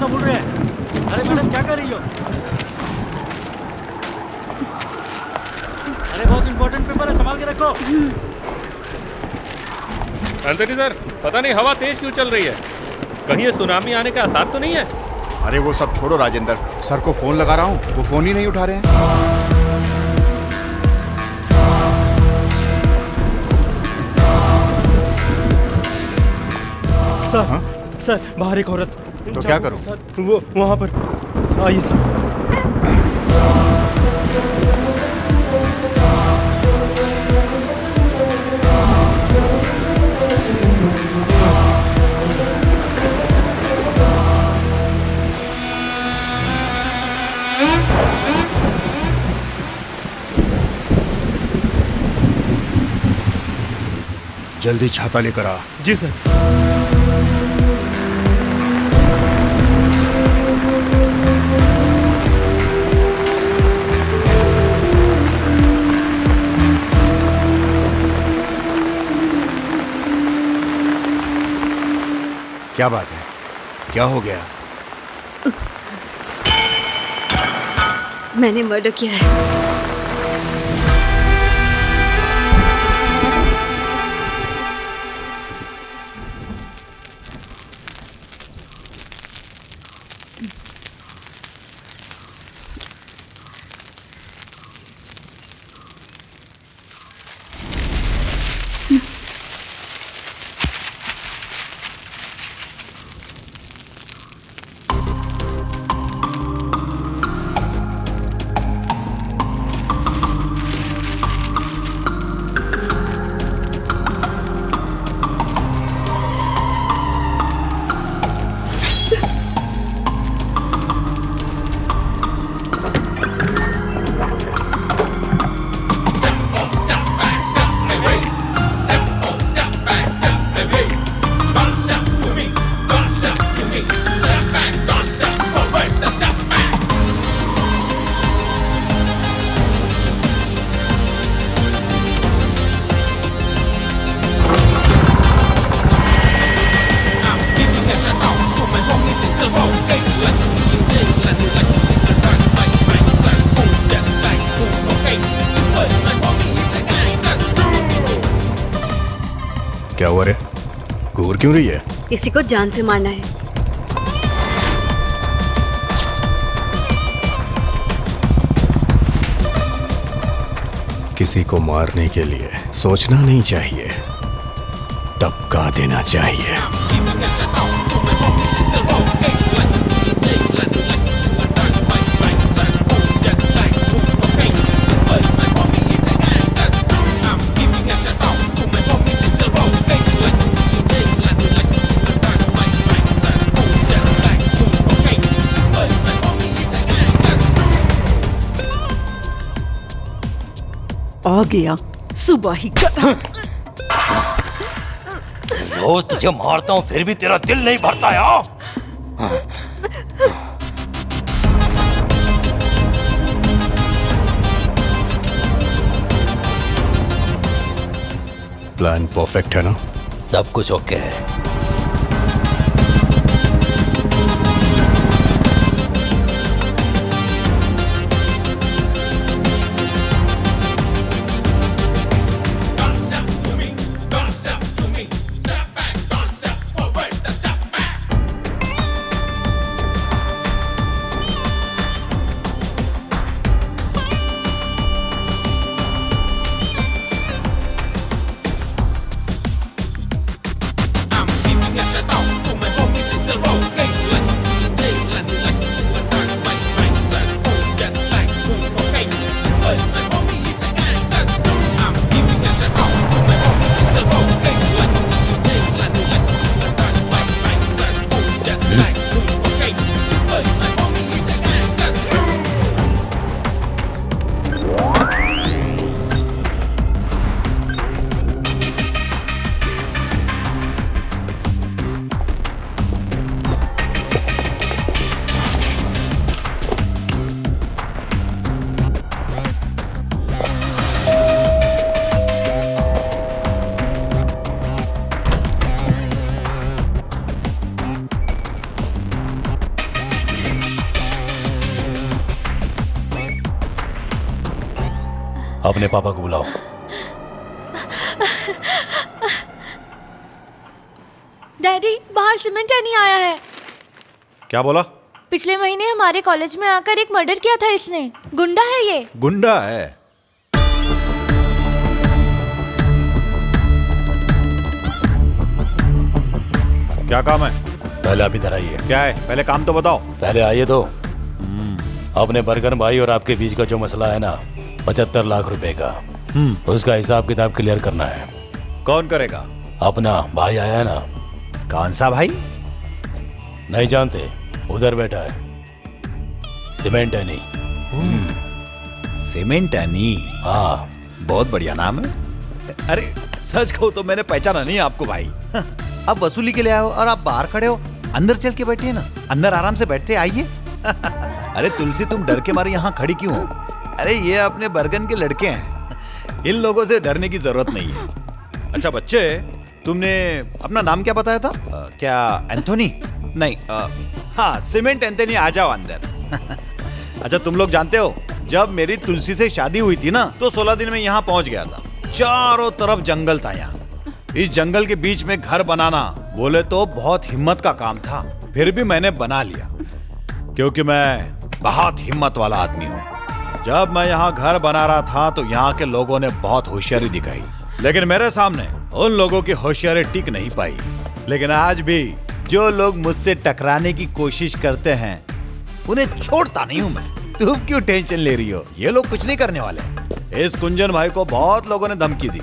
बोल रहे हैं। अरे मैडम क्या कर रही हो? अरे बहुत इंपॉर्टेंट पेपर है, संभाल के रखो। एंथनी सर, पता नहीं हवा तेज क्यों चल रही है। कहीं ये सुनामी आने का आसार तो नहीं है? अरे वो सब छोड़ो राजेंद्र, सर को फोन लगा रहा हूँ, वो फोन ही नहीं उठा रहे हैं। सर हाँ? सर बाहर एक औरत। तो क्या करूं? सर वो वहाँ पर आइए सर। जल्दी छाता लेकर आ। जी सर। क्या बात है, क्या हो गया? मैंने मर्डर किया है। क्या हुआ रे? घूर क्यों रही है? किसी को जान से मारना है। किसी को मारने के लिए सोचना नहीं चाहिए, दबका देना चाहिए। आ गया सुबह ही गधा। रोज तुझे मारता हूँ फिर भी तेरा दिल नहीं भरता यार। प्लान परफेक्ट है ना? सब कुछ ओके है। अपने पापा को बुलाओ। डैडी, बाहर सीमेंट नहीं आया है। क्या बोला? पिछले महीने हमारे कॉलेज में आकर एक मर्डर किया था इसने। गुंडा है ये। गुंडा है? क्या काम है? पहले आप इधर आइए। क्या है? पहले काम तो बताओ। पहले आइए तो। अपने बर्गन भाई और आपके बीच का जो मसला है ना, 75 लाख रुपए का, उसका हिसाब किताब क्लियर करना है। कौन करेगा? अपना भाई आया है ना। कौन सा भाई? नहीं जानते? उधर बैठा है, सीमेंट है नहीं। Cement any? हाँ, बहुत बढ़िया नाम है। अरे सच कहूं तो मैंने पहचाना नहीं आपको भाई। अब वसूली के लिए आए हो और आप बाहर खड़े हो। अंदर चल के बैठे ना, अंदर आराम से बैठते, आइए। अरे तुलसी, तुम डर के मारे यहाँ खड़ी क्यों हो? अरे ये अपने बर्गन के लड़के हैं, इन लोगों से डरने की जरूरत नहीं है। अच्छा बच्चे, तुमने अपना नाम क्या बताया था? क्या एंथोनी? नहीं, हाँ सीमेंट एंथोनी, आ जाओ अंदर। अच्छा तुम लोग जानते हो, जब मेरी तुलसी से शादी हुई थी ना, तो 16 दिन में यहाँ पहुंच गया था। चारों तरफ जंगल था। यहाँ इस जंगल के बीच में घर बनाना बोले तो बहुत हिम्मत का काम था, फिर भी मैंने बना लिया, क्योंकि मैं बहुत हिम्मत वाला आदमी हूँ। जब मैं यहाँ घर बना रहा था तो यहाँ के लोगों ने बहुत होशियारी दिखाई, लेकिन मेरे सामने उन लोगों की होशियारी टिक नहीं पाई। लेकिन आज भी जो लोग मुझसे टकराने की कोशिश करते हैं, उन्हें छोड़ता नहीं हूं मैं। तुम क्यों टेंशन ले रही हो? ये लोग कुछ नहीं करने वाले। इस कुंजन भाई को बहुत लोगों ने धमकी दी,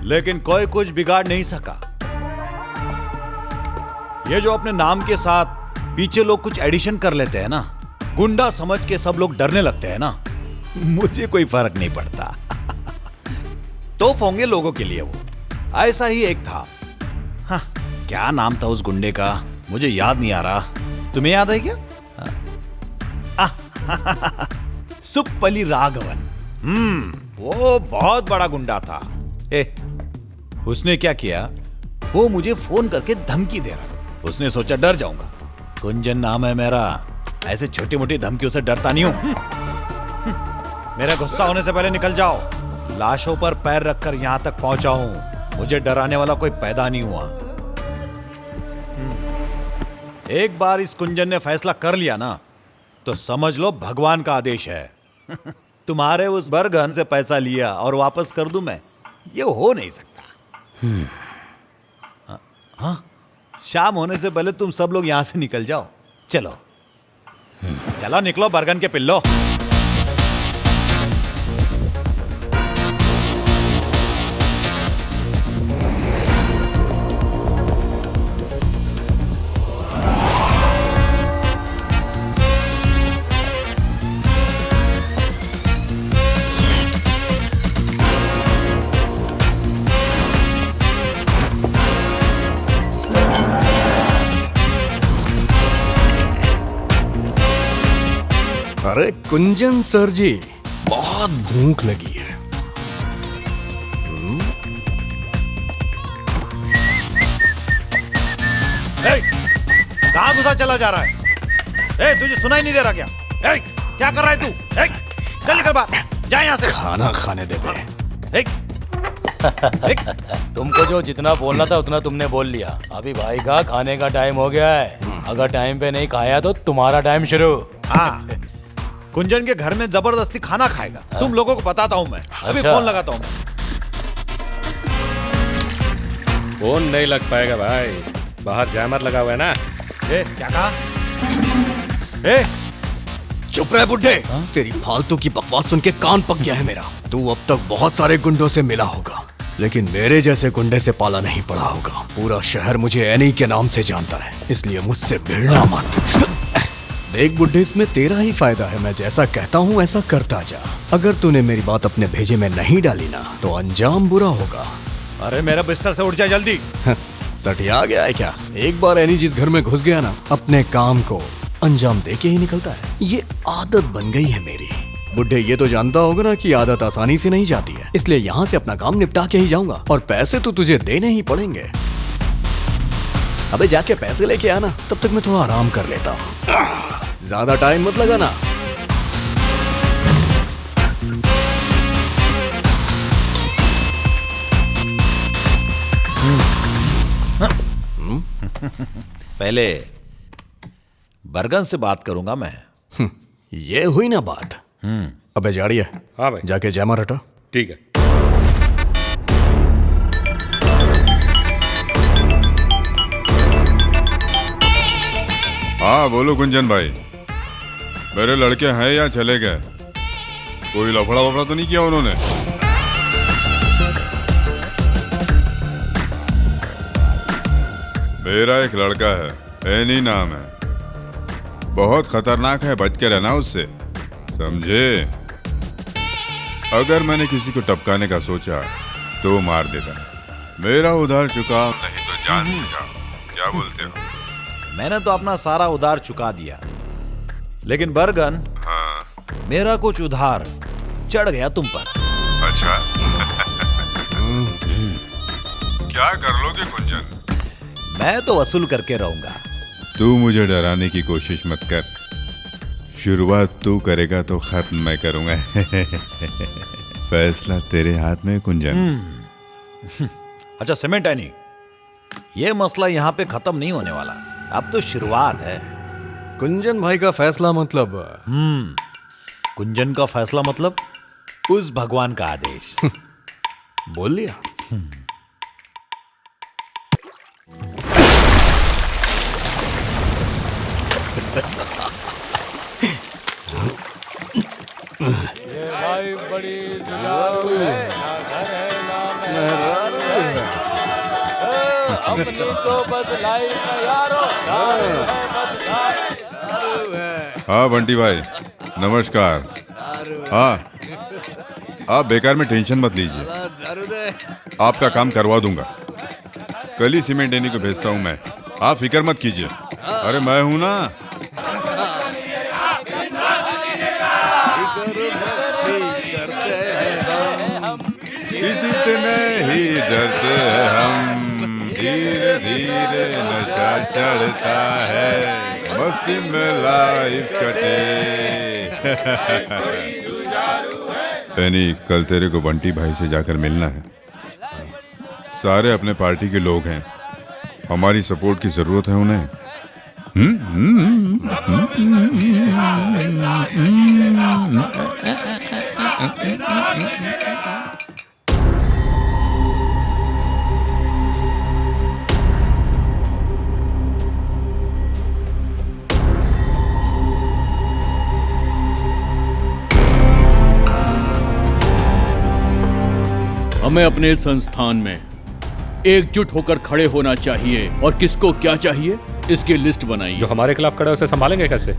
लेकिन कोई कुछ बिगाड़ नहीं सका। ये जो अपने नाम के साथ पीछे लोग कुछ एडिशन कर लेते हैं ना, गुंडा समझ के सब लोग डरने लगते हैं ना, मुझे कोई फर्क नहीं पड़ता। तो होंगे लोगों के लिए वो। ऐसा ही एक था। हाँ, क्या नाम था उस गुंडे का, मुझे याद नहीं आ रहा। तुम्हें याद है क्या? सुप्पली राघवन। वो बहुत बड़ा गुंडा था। उसने क्या किया, वो मुझे फोन करके धमकी दे रहा था। उसने सोचा डर जाऊंगा, कुंजन नाम है मेरा, ऐसे छोटी मोटी धमकियों से डरता नहीं हूं। मेरा गुस्सा होने से पहले निकल जाओ। लाशों पर पैर रखकर यहां तक पहुंचा हूं, मुझे डराने वाला कोई पैदा नहीं हुआ। एक बार इस कुंजन ने फैसला कर लिया ना, तो समझ लो भगवान का आदेश है। तुम्हारे उस बर्गन से पैसा लिया और वापस कर दूं मैं, ये हो नहीं सकता। हाँ, शाम होने से पहले तुम सब लोग यहां से निकल जाओ। चलो चलो निकलो बर्गन के पिल्लो। अरे कुंजन सर जी, बहुत भूख लगी है। कहां घुसा चला जा रहा है? तुझे सुनाई नहीं दे रहा क्या? क्या कर रहा है तू? चल निकल बाहर, जा यहां से। खाना खाने दे बे। तुमको जो जितना बोलना था उतना तुमने बोल लिया। अभी भाई का खाने का टाइम हो गया है। अगर टाइम पे नहीं खाया तो तुम्हारा टाइम शुरू। हाँ, कुंजन के घर में जबरदस्ती खाना खाएगा। तुम लोगों को बताता हूं मैं। अभी फोन लगाता हूं मैं। फोन नहीं लग पाएगा भाई, बाहर जैमर लगा हुआ है ना। क्या कहा? चुप रहे बुड्ढे। तेरी फालतू की बकवास सुन के कान पक गया है मेरा। तू अब तक बहुत सारे गुंडों से मिला होगा, लेकिन मेरे जैसे गुंडे से पाला नहीं पड़ा होगा। पूरा शहर मुझे एनी के नाम से जानता है, इसलिए मुझसे भिड़ना मत। देख बुड्ढे, इसमें तेरा ही फायदा है। मैं जैसा कहता हूँ ऐसा करता जा। अगर तूने मेरी बात अपने भेजे में नहीं डाली ना, तो अंजाम बुरा होगा। अरे मेरा बिस्तर से उठ जा जल्दी। सटिया गया है क्या? एक बार एनी जिस घर में घुस गया ना, अपने काम को अंजाम दे के ही निकलता है। ये आदत बन गई है मेरी। बुड्ढे, ये तो जानता होगा ना कि आदत आसानी से नहीं जाती है, इसलिए यहाँ से अपना काम निपटा के ही जाऊंगा। और पैसे तो तुझे देने ही पड़ेंगे। अबे जाके पैसे लेके आना, तब तक मैं थोड़ा आराम कर लेता हूँ। ज्यादा टाइम मत लगाना। पहले बरगन से बात करूंगा मैं। ये हुई ना बात। अबे जाड़िए, हाँ भाई। जाके जयमा रटा। ठीक है। हाँ बोलो गुंजन भाई, मेरे लड़के हैं या चले गए? कोई लफड़ा वफड़ा तो नहीं किया उन्होंने? मेरा एक लड़का है, एनी नाम है, बहुत खतरनाक है, बच के रहना उससे, समझे? अगर मैंने किसी को टपकाने का सोचा तो मार देता। मेरा उधार चुकाओ नहीं तो जान से जाओ। क्या बोलते हो? मैंने तो अपना सारा उधार चुका दिया, लेकिन बरगन, हाँ। मेरा कुछ उधार चढ़ गया तुम पर। अच्छा। क्या कर लोगे गुंजन? मैं तो वसूल करके रहूंगा। तू मुझे डराने की कोशिश मत कर, शुरुआत तू करेगा तो खत्म मैं करूंगा। फैसला तेरे हाथ में कुंजन। अच्छा सीमेंट एनी, ये मसला यहाँ पे खत्म नहीं होने वाला, अब तो शुरुआत है। कुंजन भाई का फैसला मतलब? कुंजन का फैसला मतलब उस भगवान का आदेश। बोल लिया। भाई बड़ी जुगाड़ू है, ना घर है ना मेहरारू है। अपनी तो बस लाइफ है यारो, दारू है बस दारू है। हाँ बंटी भाई नमस्कार। हाँ आप बेकार में टेंशन मत लीजिए, आपका काम करवा दूंगा। कल ही सीमेंट एनी को भेजता हूँ मैं, आप फिक्र मत कीजिए। अरे मैं हूं ना। किसी से नहीं डरते हैं हम, धीरे धीरे नशा चढ़ता है, मस्ती में लाइफ कटे। एनी कल तेरे को बंटी भाई से जाकर मिलना है। सारे अपने पार्टी के लोग हैं, हमारी सपोर्ट की जरूरत है उन्हें। हमें अपने संस्थान में एकजुट होकर खड़े होना चाहिए और किसको क्या चाहिए इसकी लिस्ट बनाइए। जो हमारे खिलाफ खड़े उसे संभालेंगे कैसे?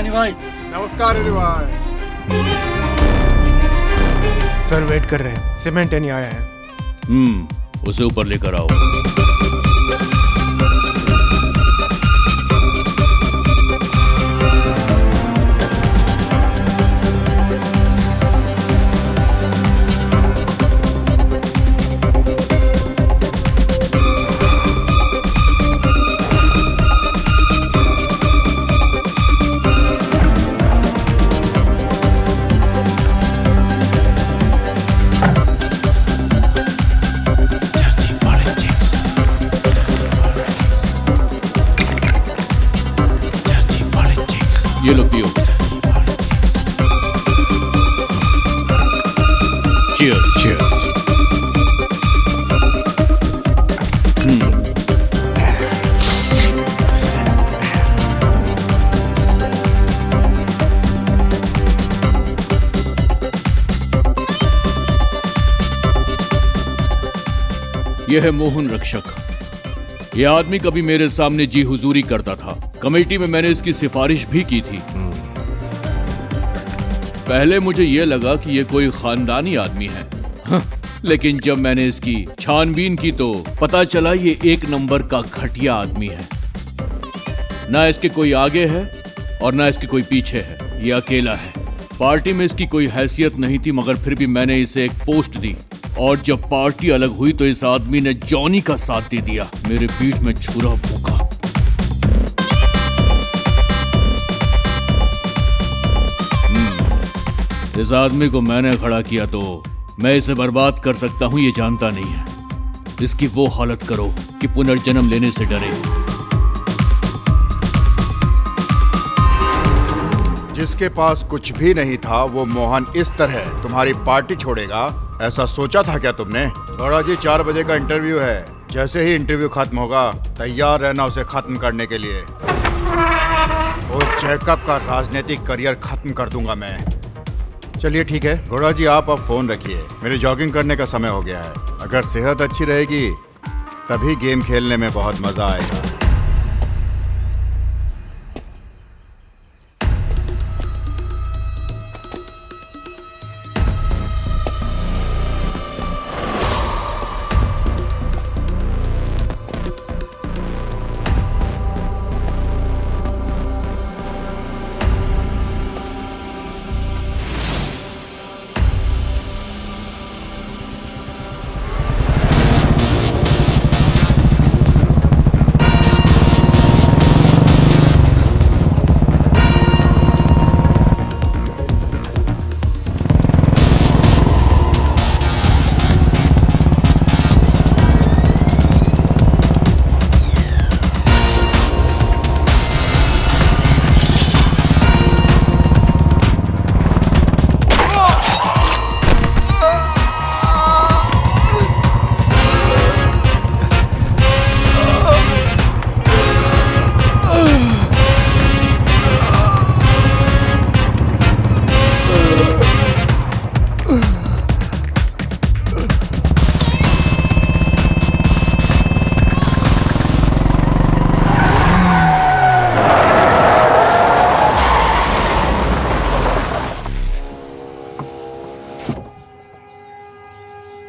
भाई नमस्कार भाई। सर वेट कर रहे हैं, सीमेंट नहीं आया है। उसे ऊपर लेकर आओ। ये लो पियो। Cheers. Cheers. यह है मोहन रक्षक। यह आदमी कभी मेरे सामने जी हुजूरी करता था। कमेटी में मैंने इसकी सिफारिश भी की थी। पहले मुझे यह लगा कि यह कोई खानदानी आदमी है, लेकिन जब मैंने इसकी छानबीन की तो पता चला ये एक नंबर का घटिया आदमी है। ना इसके कोई आगे है और ना इसके कोई पीछे है, ये अकेला है। पार्टी में इसकी कोई हैसियत नहीं थी, मगर फिर भी मैंने इसे एक पोस्ट दी और जब पार्टी अलग हुई तो इस आदमी ने जॉनी का साथ दे दिया। मेरे पीठ में छुरा भूखा। इस आदमी को मैंने खड़ा किया तो मैं इसे बर्बाद कर सकता हूं, ये जानता नहीं है। इसकी वो हालत करो कि पुनर्जन्म लेने से डरे। जिसके पास कुछ भी नहीं था वो मोहन इस तरह तुम्हारी पार्टी छोड़ेगा, ऐसा सोचा था क्या तुमने? गौड़ा जी 4 बजे का इंटरव्यू है। जैसे ही इंटरव्यू खत्म होगा तैयार रहना उसे खत्म करने के लिए। उस जैकब का राजनीतिक करियर खत्म कर दूंगा मैं। चलिए ठीक है गौड़ा जी, आप अब फोन रखिए, मेरे जॉगिंग करने का समय हो गया है। अगर सेहत अच्छी रहेगी तभी गेम खेलने में बहुत मजा आएगा।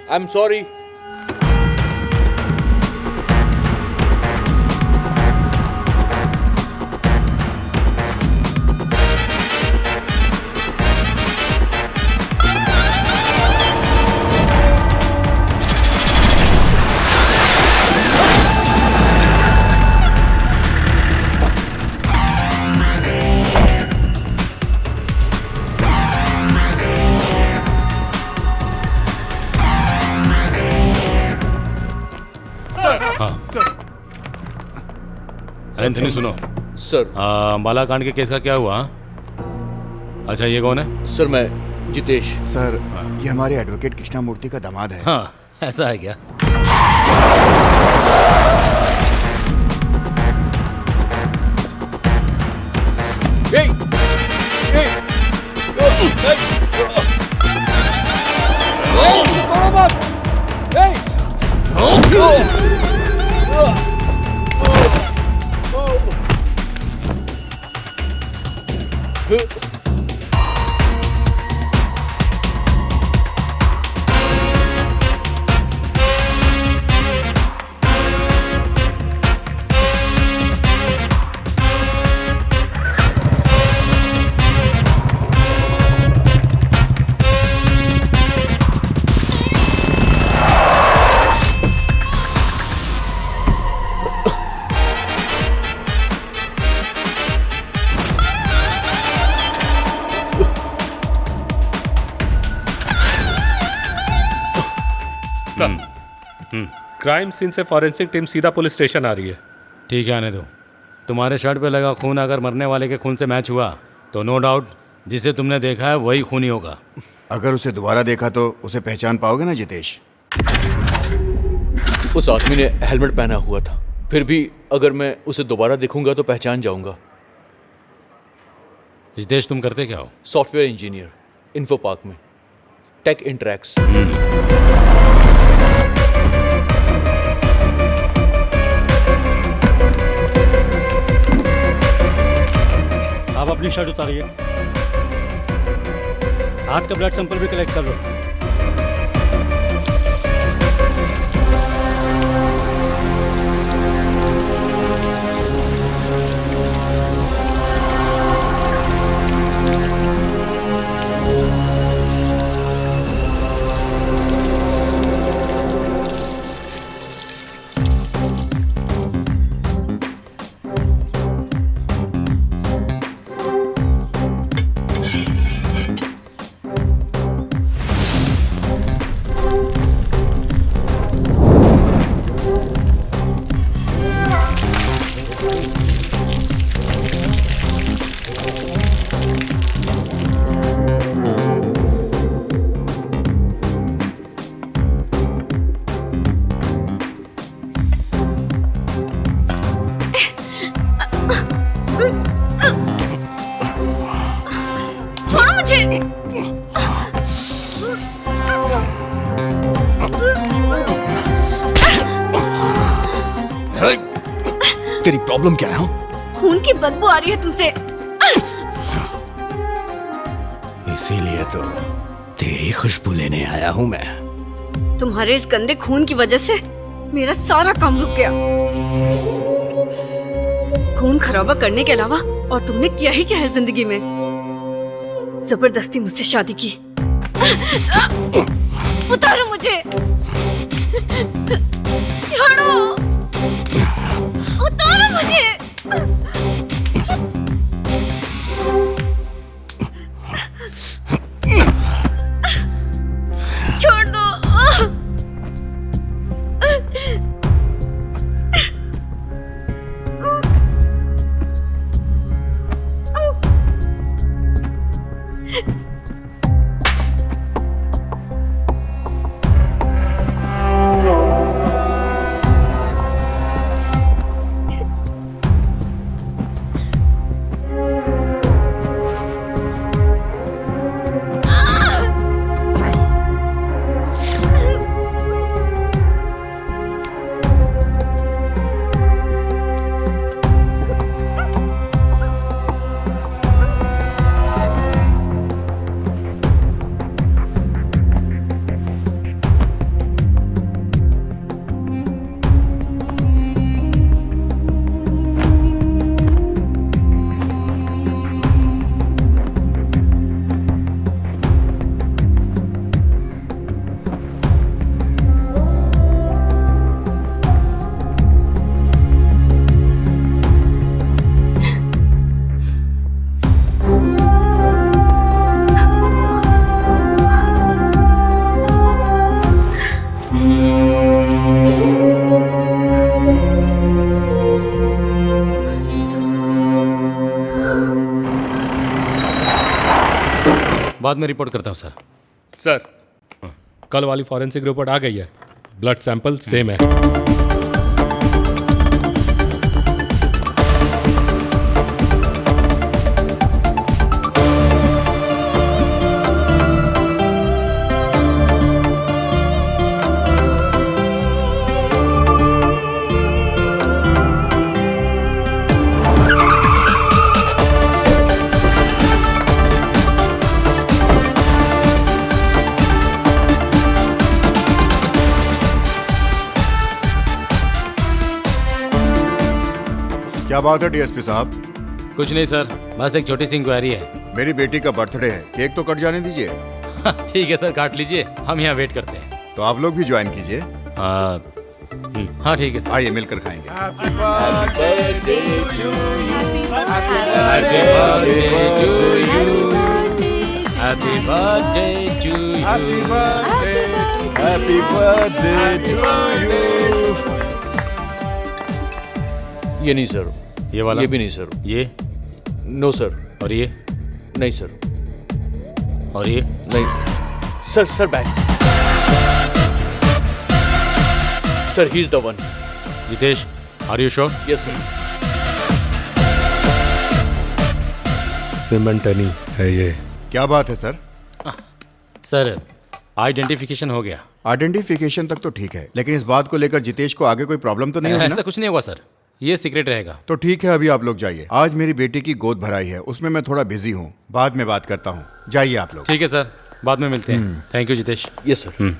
I'm sorry. एंथनी सुनो सर। अंबाला कांड के केस का क्या हुआ? अच्छा ये कौन है? सर मैं जितेश। सर ये हमारे एडवोकेट कृष्णामूर्ति का दामाद है। हाँ ऐसा है क्या? क्राइम सीन से फॉरेंसिक टीम सीधा पुलिस स्टेशन आ रही है। ठीक है आने दो। तुम्हारे शर्ट पे लगा खून अगर मरने वाले के खून से मैच हुआ तो नो डाउट जिसे तुमने देखा है वही खूनी होगा। अगर उसे दोबारा देखा तो उसे पहचान पाओगे ना जितेश? उस आदमी ने हेलमेट पहना हुआ था, फिर भी अगर मैं उसे दोबारा देखूंगा तो पहचान जाऊंगा। जितेश तुम करते क्या हो? सॉफ्टवेयर इंजीनियर, इन्फो पार्क में, टेक इंटरैक्स। आप अपनी शर्ट उतारिए, हाथ का ब्लड सैंपल भी कलेक्ट कर लो। तेरी प्रॉब्लम क्या है? खून की बदबू आ रही है तुमसे। इसीलिए तो तेरी खुशबू लेने आया हूं मैं। तुम्हारे इस गंदे खून की वजह से मेरा सारा काम रुक गया। खून खराबा करने के अलावा और तुमने किया ही क्या है जिंदगी में? जबरदस्ती मुझसे शादी की। उतारो मुझे, छोड़ो, उतारो मुझे। छोड़ दो। बाद में रिपोर्ट करता हूँ सर। सर, कल वाली फॉरेंसिक रिपोर्ट आ गई है। ब्लड सैंपल सेम है। क्या बात है डीएसपी साहब? कुछ नहीं सर, बस एक छोटी सी इंक्वायरी है। मेरी बेटी का बर्थडे है, केक तो कट जाने दीजिए। ठीक है सर, काट लीजिए, हम यहाँ वेट करते हैं। तो आप लोग भी ज्वाइन कीजिए। हाँ ठीक है सर, आइए मिलकर खाएंगे। Happy birthday to you, happy birthday to you. ये नहीं सर, ये वाला, ये भी नहीं सर, ये नो सर, और ये नहीं सर, और ये नहीं sir. Sir back, sir he is the one. Jitesh, are you sure? Yes sir. सिमेंटनी है ये। क्या बात है सर? सर, आइडेंटिफिकेशन हो गया। आइडेंटिफिकेशन तक तो ठीक है, लेकिन इस बात को लेकर जितेश को आगे कोई प्रॉब्लम तो नहीं होगी ना? ऐसा कुछ नहीं हुआ सर, ये सीक्रेट रहेगा। तो ठीक है, अभी आप लोग जाइए। आज मेरी बेटी की गोद भराई है, उसमें मैं थोड़ा बिजी हूँ, बाद में बात करता हूँ। जाइए आप लोग। ठीक है सर, बाद में मिलते हैं। Thank you Jitesh. Yes sir.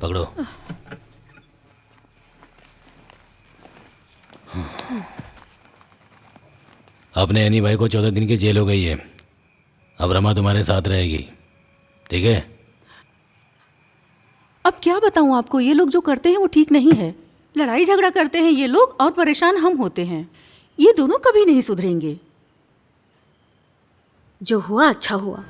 पकड़ो। अपने एनी भाई को 14 दिन की जेल हो गई है। अब रमा तुम्हारे साथ रहेगी, ठीक है? अब क्या बताऊं आपको, ये लोग जो करते हैं वो ठीक नहीं है। लड़ाई झगड़ा करते हैं ये लोग और परेशान हम होते हैं। ये दोनों कभी नहीं सुधरेंगे। जो हुआ अच्छा हुआ।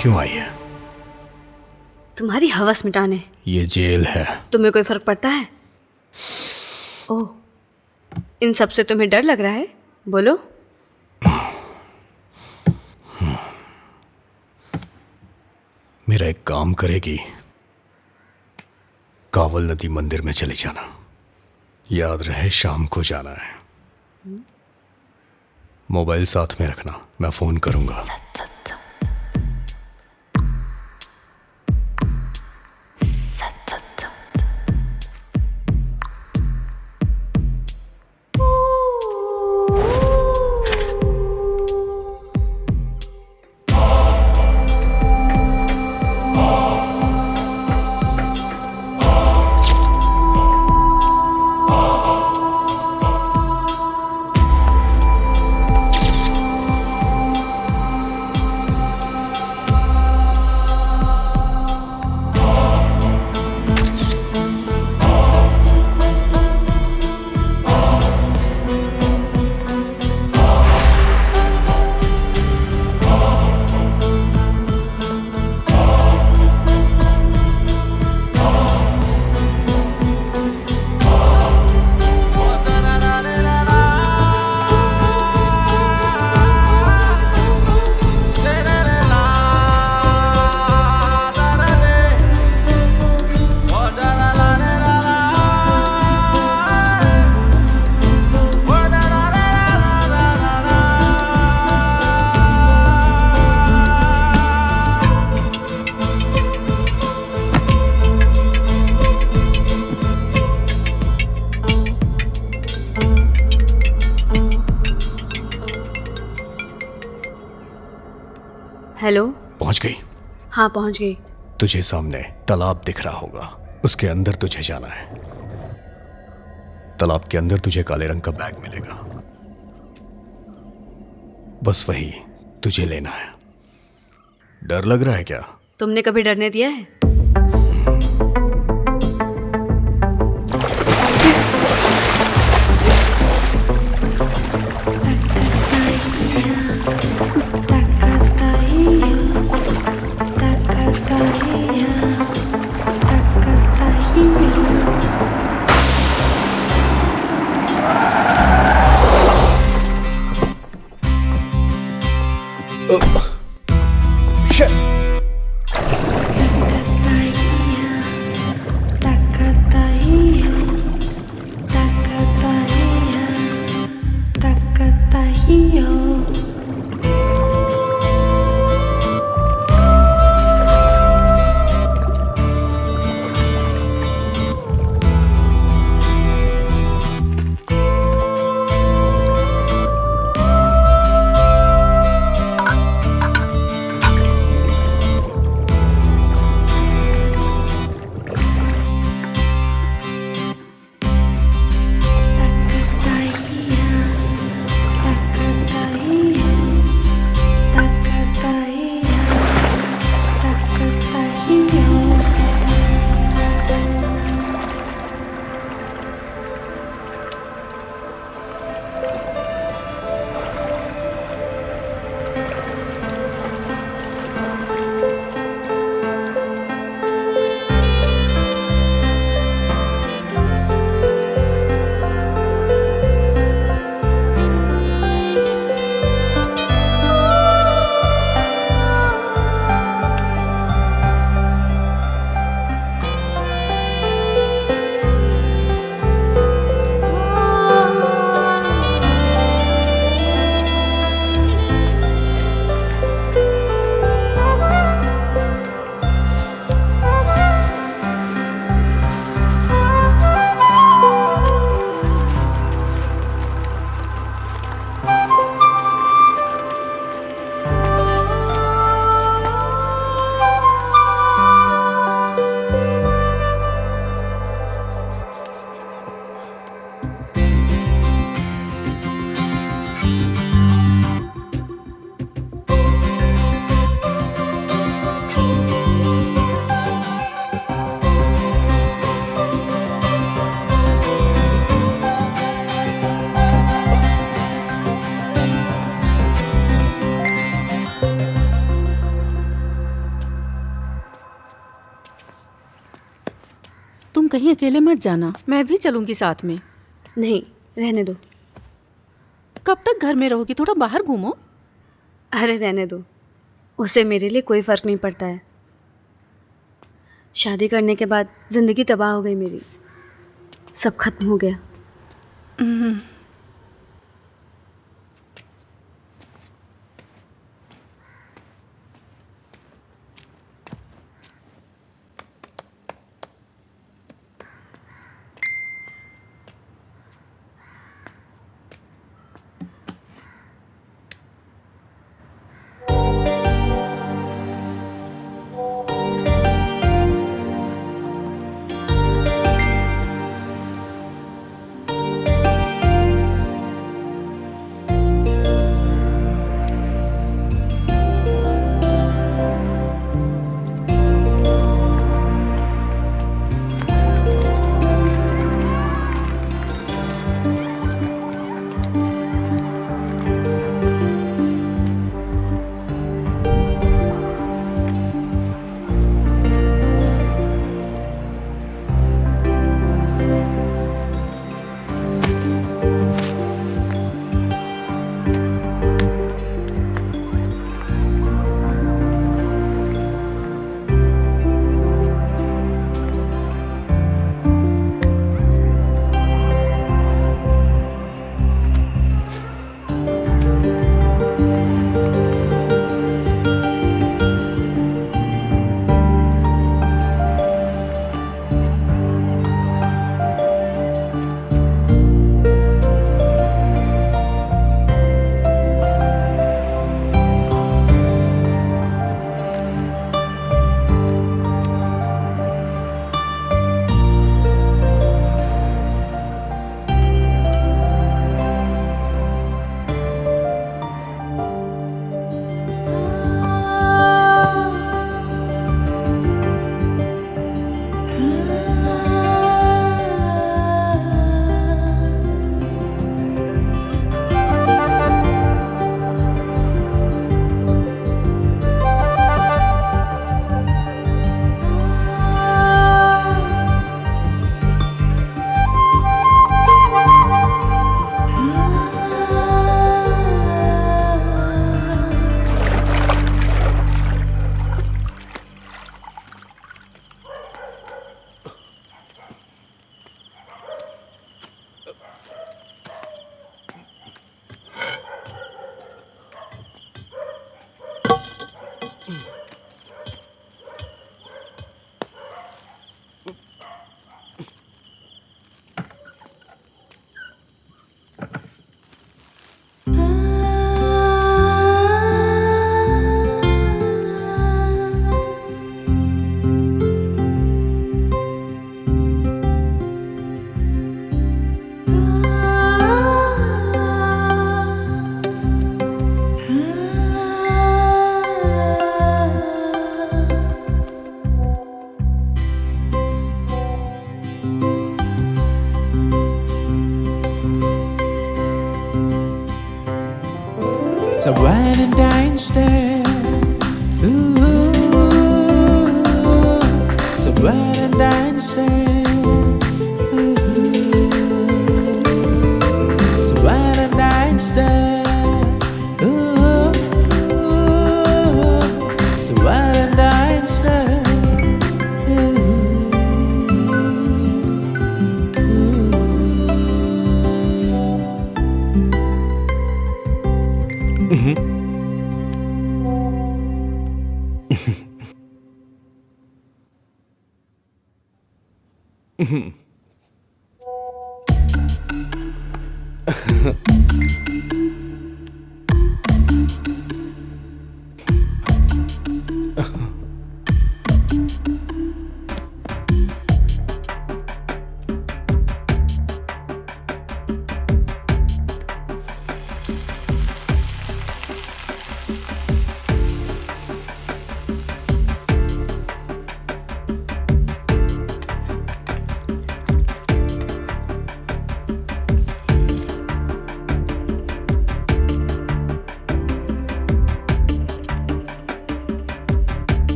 क्यों आई है? तुम्हारी हवस मिटाने। ये जेल है। तुम्हें कोई फर्क पड़ता है? ओह, इन सब से तुम्हें डर लग रहा है? बोलो। मेरा एक काम करेगी, कावल नदी मंदिर में चले जाना। याद रहे शाम को जाना है। मोबाइल साथ में रखना, मैं फोन करूंगा। हेलो। पहुंच गई? हाँ पहुंच गई। तुझे सामने तालाब दिख रहा होगा, उसके अंदर तुझे जाना है। तालाब के अंदर तुझे काले रंग का बैग मिलेगा, बस वही तुझे लेना है। डर लग रहा है क्या? तुमने कभी डरने दिया है? कहीं अकेले मत जाना, मैं भी चलूंगी साथ में। नहीं, रहने दो। कब तक घर में रहोगी? थोड़ा बाहर घूमो। अरे रहने दो, उससे मेरे लिए कोई फ़र्क नहीं पड़ता है। शादी करने के बाद ज़िंदगी तबाह हो गई मेरी, सब खत्म हो गया। It's a Valentine's Day. Ooh, it's a Valentine's Day. Ooh, it's a Valentine's Day. Ooh, it's a Valentine's Day.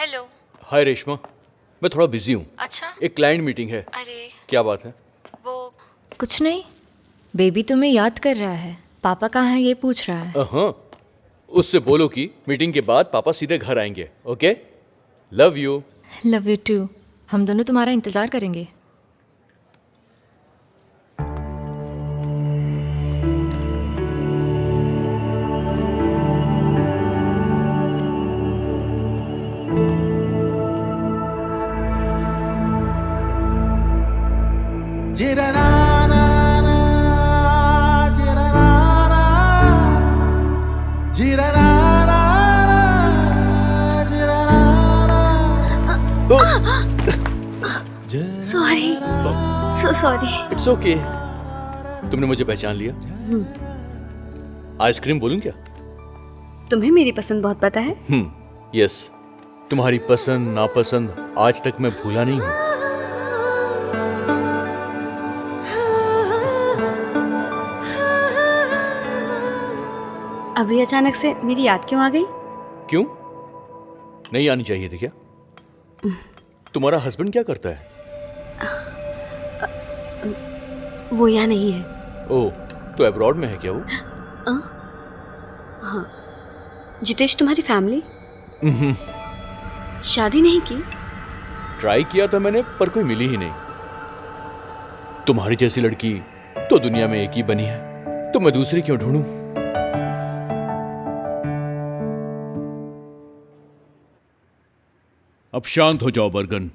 Hello. Hi Reshma, मैं थोड़ा बिजी हूँ। अच्छा। एक क्लाइंट मीटिंग है। अरे क्या बात है? वो कुछ नहीं, बेबी तुम्हें याद कर रहा है, पापा कहाँ है ये पूछ रहा है। हाँ, उससे बोलो कि मीटिंग के बाद पापा सीधे घर आएंगे। Okay, love you. Love you too. हम दोनों तुम्हारा इंतजार करेंगे। Sorry, so sorry. It's okay. तुमने मुझे पहचान लिया। आइसक्रीम बोलूं क्या? तुम्हें मेरी पसंद बहुत पता है। यस, तुम्हारी पसंद नापसंद आज तक मैं भूला नहीं हूँ। अभी अचानक से मेरी याद क्यों आ गई? क्यों? नहीं आनी चाहिए थी क्या? तुम्हारा हस्बैंड क्या करता है? वो यहाँ नहीं है। ओह, तो अब्रॉड में है क्या वो? हाँ। जितेश, तुम्हारी फैमिली शादी नहीं की? ट्राई किया था मैंने, पर कोई मिली ही नहीं। तुम्हारी जैसी लड़की तो दुनिया में एक ही बनी है, तो मैं दूसरी क्यों ढूंढूं? अब शांत हो जाओ बर्गन।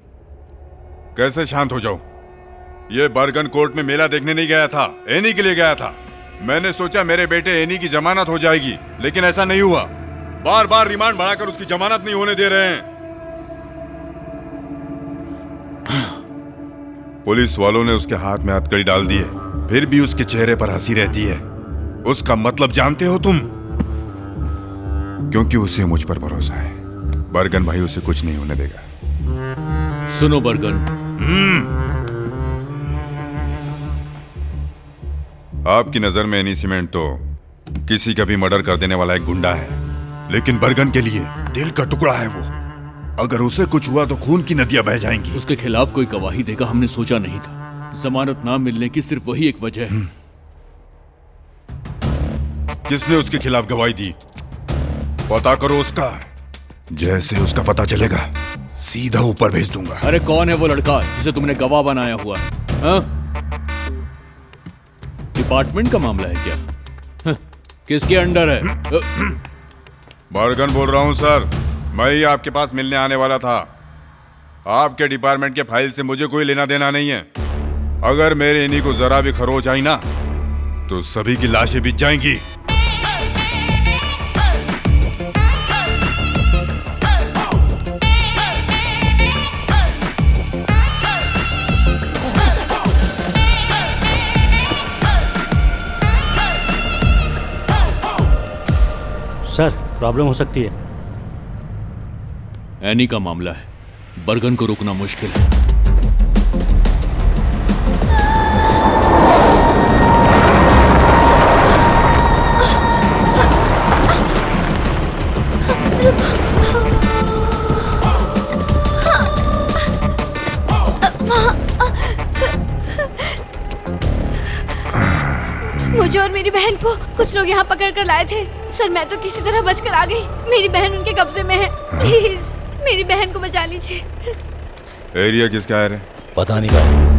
कैसे शांत हो जाऊं? ये बर्गन कोर्ट में मेला देखने नहीं गया था, एनी के लिए गया था। मैंने सोचा मेरे बेटे एनी की जमानत हो जाएगी, लेकिन ऐसा नहीं हुआ। बार बार रिमांड बढ़ाकर उसकी जमानत नहीं होने दे रहे हैं। पुलिस वालों ने उसके हाथ में हथकड़ी डाल दी है, फिर भी उसके चेहरे पर हंसी रहती है। उसका मतलब जानते हो तुम? क्योंकि उसे मुझ पर भरोसा है। बर्गन भाई उसे कुछ नहीं होने देगा। सुनो बर्गन, आपकी नजर में एनी सीमेंट तो किसी का भी मर्डर कर देने वाला एक गुंडा है, लेकिन बर्गन के लिए दिल का टुकड़ा है वो। अगर उसे कुछ हुआ तो खून की नदियां बह जाएंगी। उसके खिलाफ कोई गवाही देगा हमने सोचा नहीं था। जमानत ना मिलने की सिर्फ वही एक वजह है। किसने उसके खिलाफ गवाही दी? पता करो उसका। जैसे उसका पता चलेगा सीधा ऊपर भेज दूंगा। अरे कौन है वो लड़का जिसे तुमने गवाह बनाया हुआ है? हाँ? डिपार्टमेंट का मामला है क्या? हाँ, किसके अंडर है? बर्गन बोल रहा हूं सर, मैं ही आपके पास मिलने आने वाला था। आपके डिपार्टमेंट के फाइल से मुझे कोई लेना देना नहीं है। अगर मेरे इन्हीं को जरा भी खरोच आई ना तो सभी की लाशें बिछ जाएंगी। सर, प्रॉब्लम हो सकती है। एनी का मामला है, बर्गन को रोकना मुश्किल है। मुझे और मेरी बहन को कुछ लोग यहाँ पकड़ कर लाए थे। सर, मैं तो किसी तरह बचकर आ गई। मेरी बहन उनके कब्जे में है। प्लीज मेरी बहन को बचा लीजिए। एरिया किसका है? पता नहीं भाई।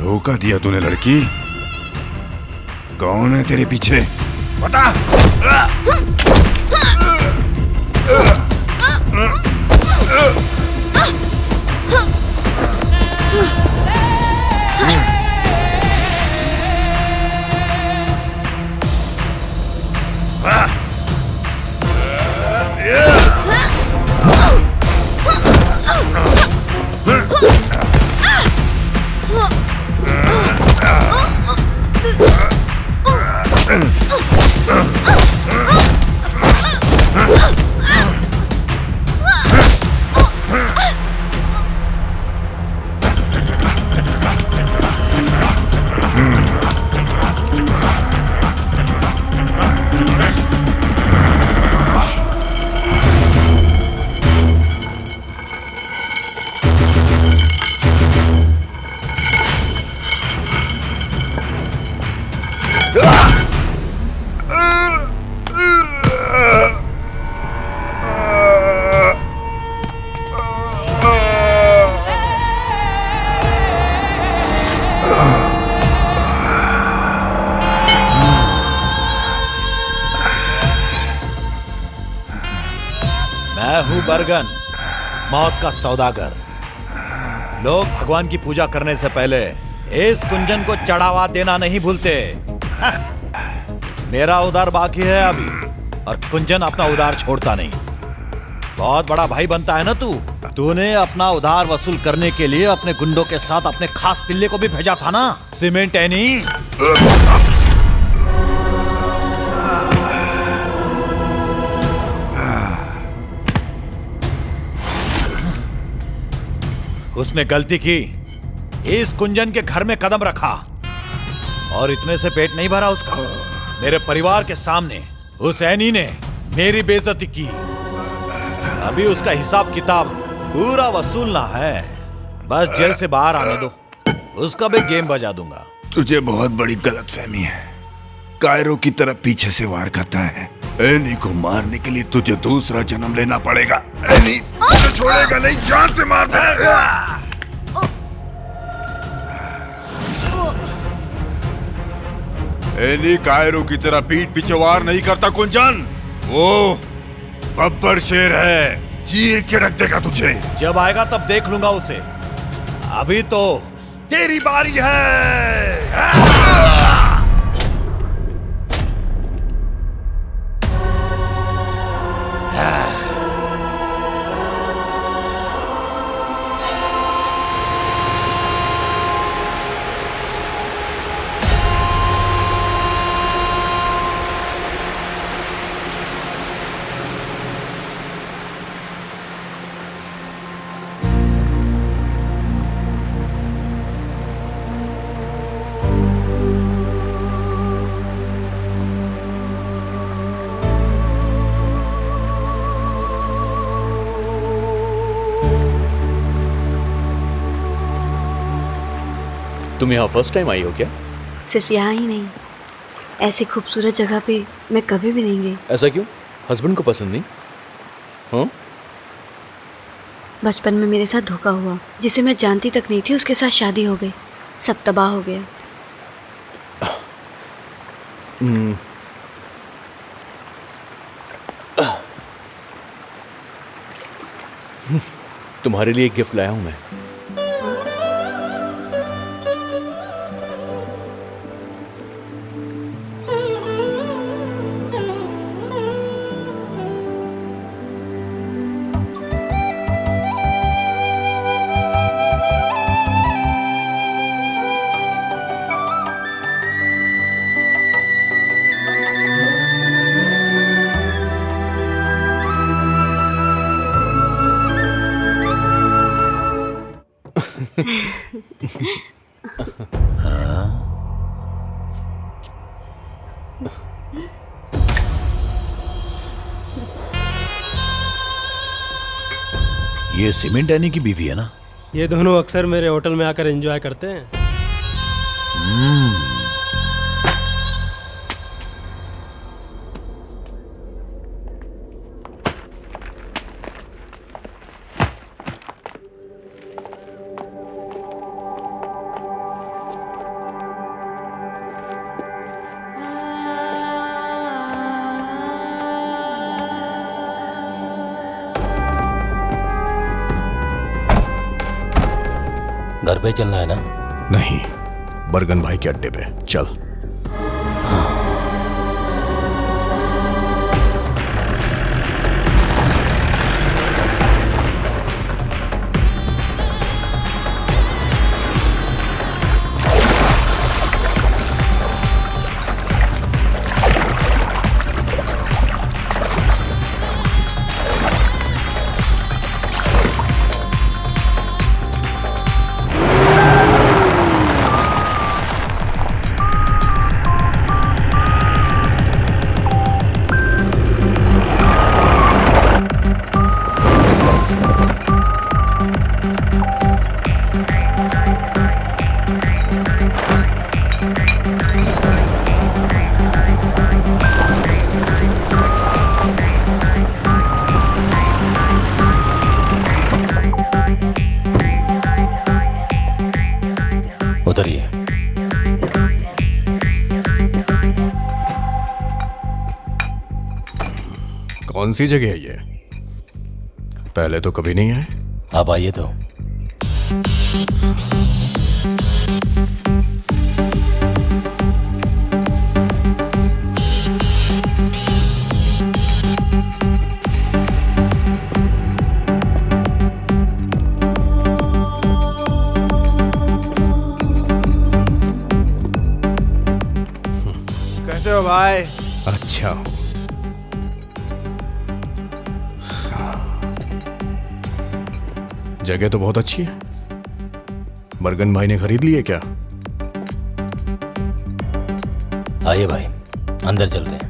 धोखा दिया तूने लड़की। कौन है तेरे पीछे बता। मैं हूं बर्गन, मौत का सौदागर। लोग भगवान की पूजा करने से पहले इस कुंजन को चढ़ावा देना नहीं भूलते। मेरा उधार बाकी है अभी, और कुंजन अपना उधार छोड़ता नहीं। बहुत बड़ा भाई बनता है ना तू। तूने अपना उधार वसूल करने के लिए अपने गुंडों के साथ अपने खास पिल्ले को भी भेजा था ना, सीमेंट एनी। उसने गलती की, इस कुंजन के घर में कदम रखा, और इतने से पेट नहीं भरा उसका। मेरे परिवार के सामने उस एनी ने मेरी बेइज्जती की। अभी उसका हिसाब किताब पूरा वसूलना है। बस जेल से बाहर आने दो, उसका भी गेम बजा दूंगा। तुझे बहुत बड़ी गलतफहमी है। कायरो की तरफ पीछे से वार करता है। एनी को मारने के लिए तुझे दूसरा जन्म लेना पड़ेगा। एनी तुझे छोड़ेगा नहीं, जान से मार देगा। एनी कायरो की तरह पीठ पीछे वार नहीं करता कुंजन। वो बब्बर शेर है, चीर के रख देगा तुझे। जब आएगा तब देख लूंगा उसे। अभी तो तेरी बारी है। तुम यहाँ फर्स्ट टाइम आई हो क्या? सिर्फ यहाँ ही नहीं, ऐसी खूबसूरत जगह पे मैं कभी भी नहीं गई। ऐसा क्यों? हस्बैंड को पसंद नहीं? हाँ? बचपन में मेरे साथ धोखा हुआ, जिसे मैं जानती तक नहीं थी, उसके साथ शादी हो गई। सब तबाह हो गया। तुम्हारे लिए एक गिफ्ट लाया हूं मैं। ये सीमेंट एनी की बीवी है ना? ये दोनों अक्सर मेरे होटल में आकर एंजॉय करते हैं। घर पे चलना है ना? नहीं, बरगन भाई के अड्डे पे चल। उतरिए। कौन सी जगह है ये? पहले तो कभी नहीं आए। आप आइए तो। कैसे हो भाई? अच्छा हूं। जगह तो बहुत अच्छी है। बरगन भाई ने खरीद ली है क्या? आइए भाई, अंदर चलते हैं।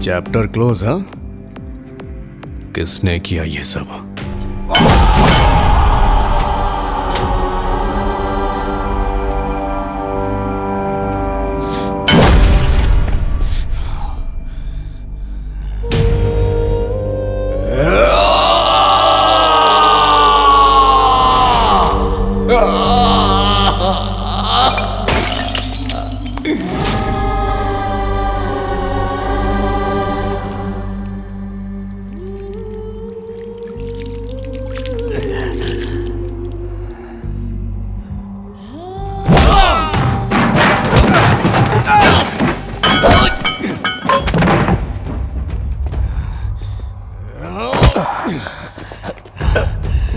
चैप्टर क्लोज, हाँ? किसने किया ये सब?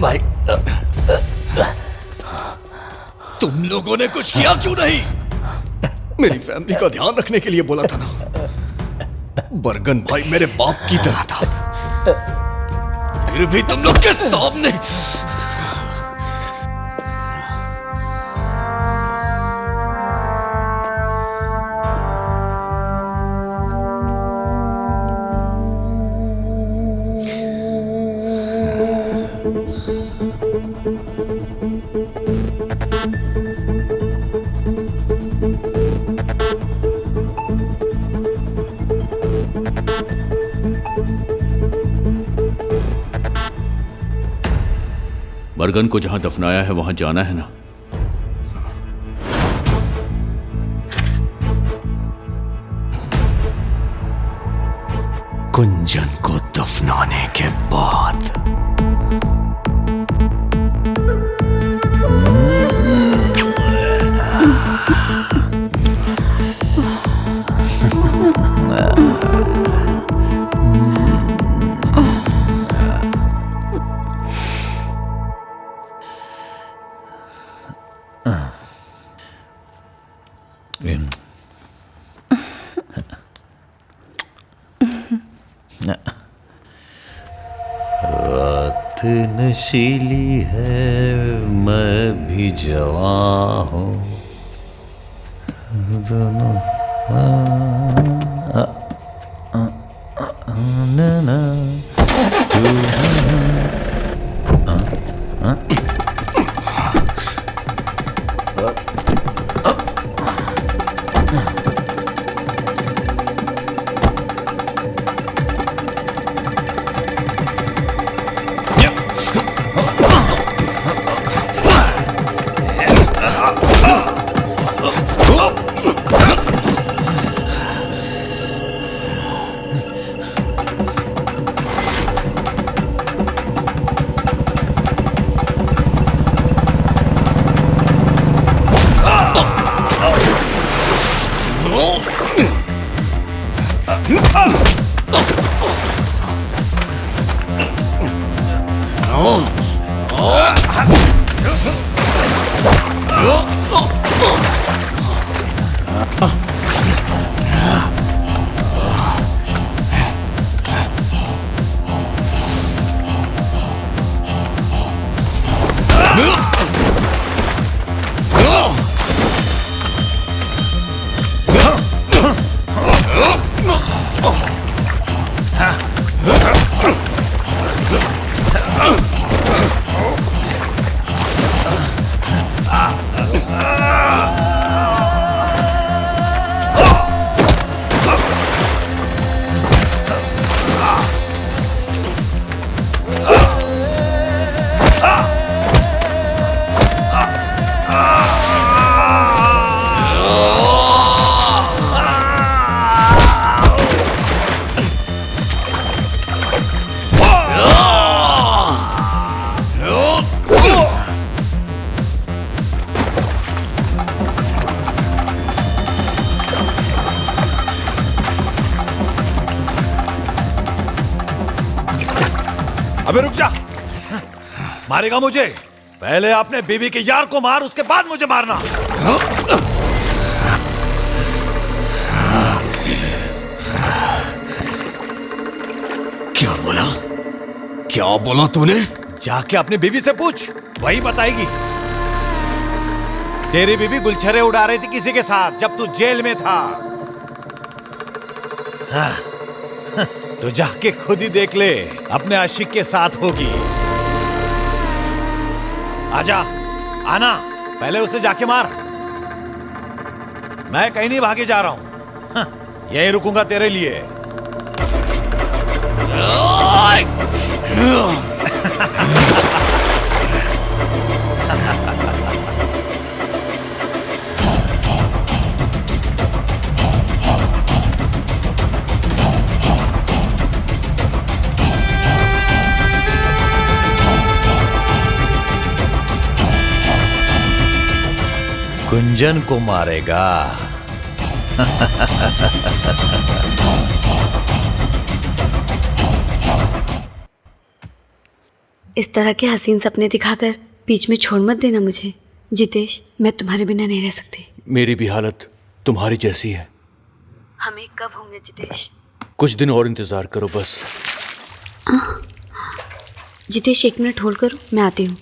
भाई, तुम लोगों ने कुछ किया क्यों नहीं? मेरी फैमिली का ध्यान रखने के लिए बोला था ना। बरगन भाई मेरे बाप की तरह था, फिर भी तुम लोग के सामने। बरगन को जहां दफनाया है वहां जाना है ना? कुंजन को दफनाने के बाद रात नशीली है मैं भी जवां हूँ दोनों ना अबे रुक जा, मारेगा मुझे? पहले आपने बीवी के यार को मार, उसके बाद मुझे मारना। क्या बोला? क्या बोला तूने? जाके अपनी बीवी से पूछ, वही बताएगी। तेरी बीवी गुलछरे उड़ा रही थी किसी के साथ जब तू जेल में था। हाँ, तो जाके खुद ही देख ले, अपने आशिक के साथ होगी। आजा, आना, पहले उसे जाके मार। मैं कहीं नहीं भागे जा रहा हूं, हाँ, यहीं रुकूंगा तेरे लिए। गुंजन को मारेगा। इस तरह के हसीन सपने दिखाकर बीच में छोड़ मत देना मुझे जितेश। मैं तुम्हारे बिना नहीं रह सकती। मेरी भी हालत तुम्हारी जैसी है। हम एक कब होंगे जितेश? कुछ दिन और इंतजार करो बस। जितेश 1 मिनट होल्ड करो, मैं आती हूँ।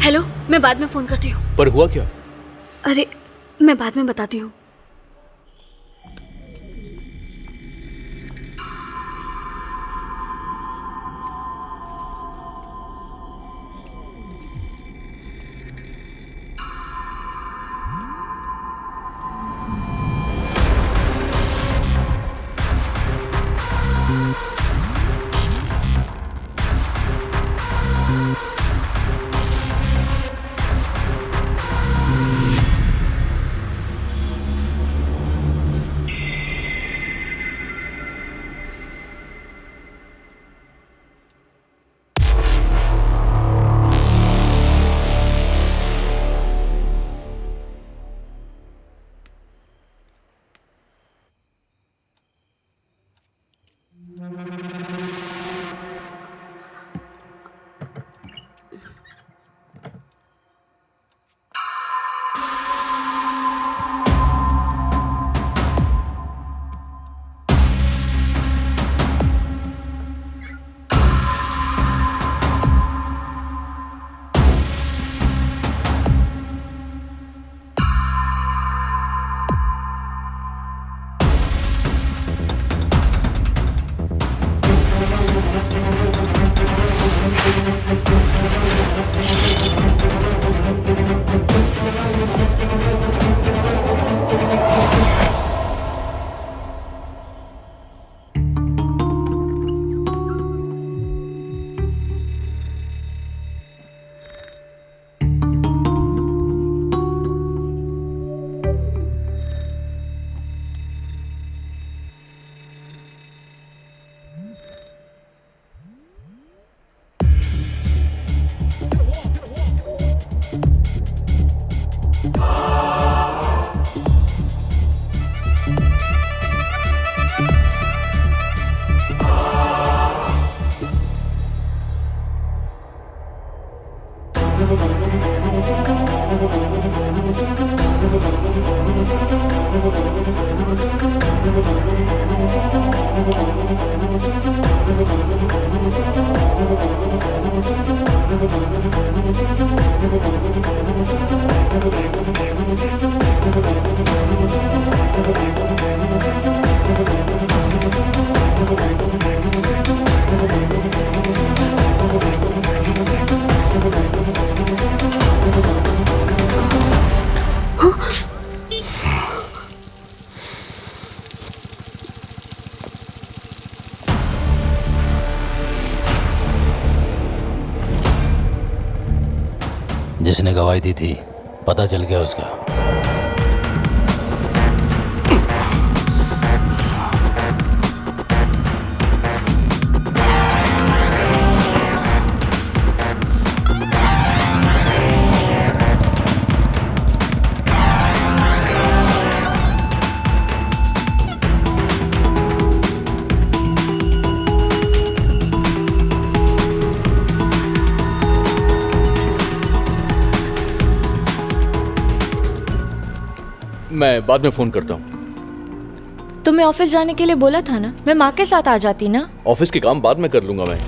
हेलो, मैं बाद में फोन करती हूँ। पर हुआ क्या? अरे मैं बाद में बताती हूँ। जिसने गवाही दी थी पता चल गया उसका। मैं बाद में फोन करता हूँ। तुम्हें ऑफिस जाने के लिए बोला था ना, मैं माँ के साथ आ जाती ना। ऑफिस के काम बाद में कर लूंगा मैं।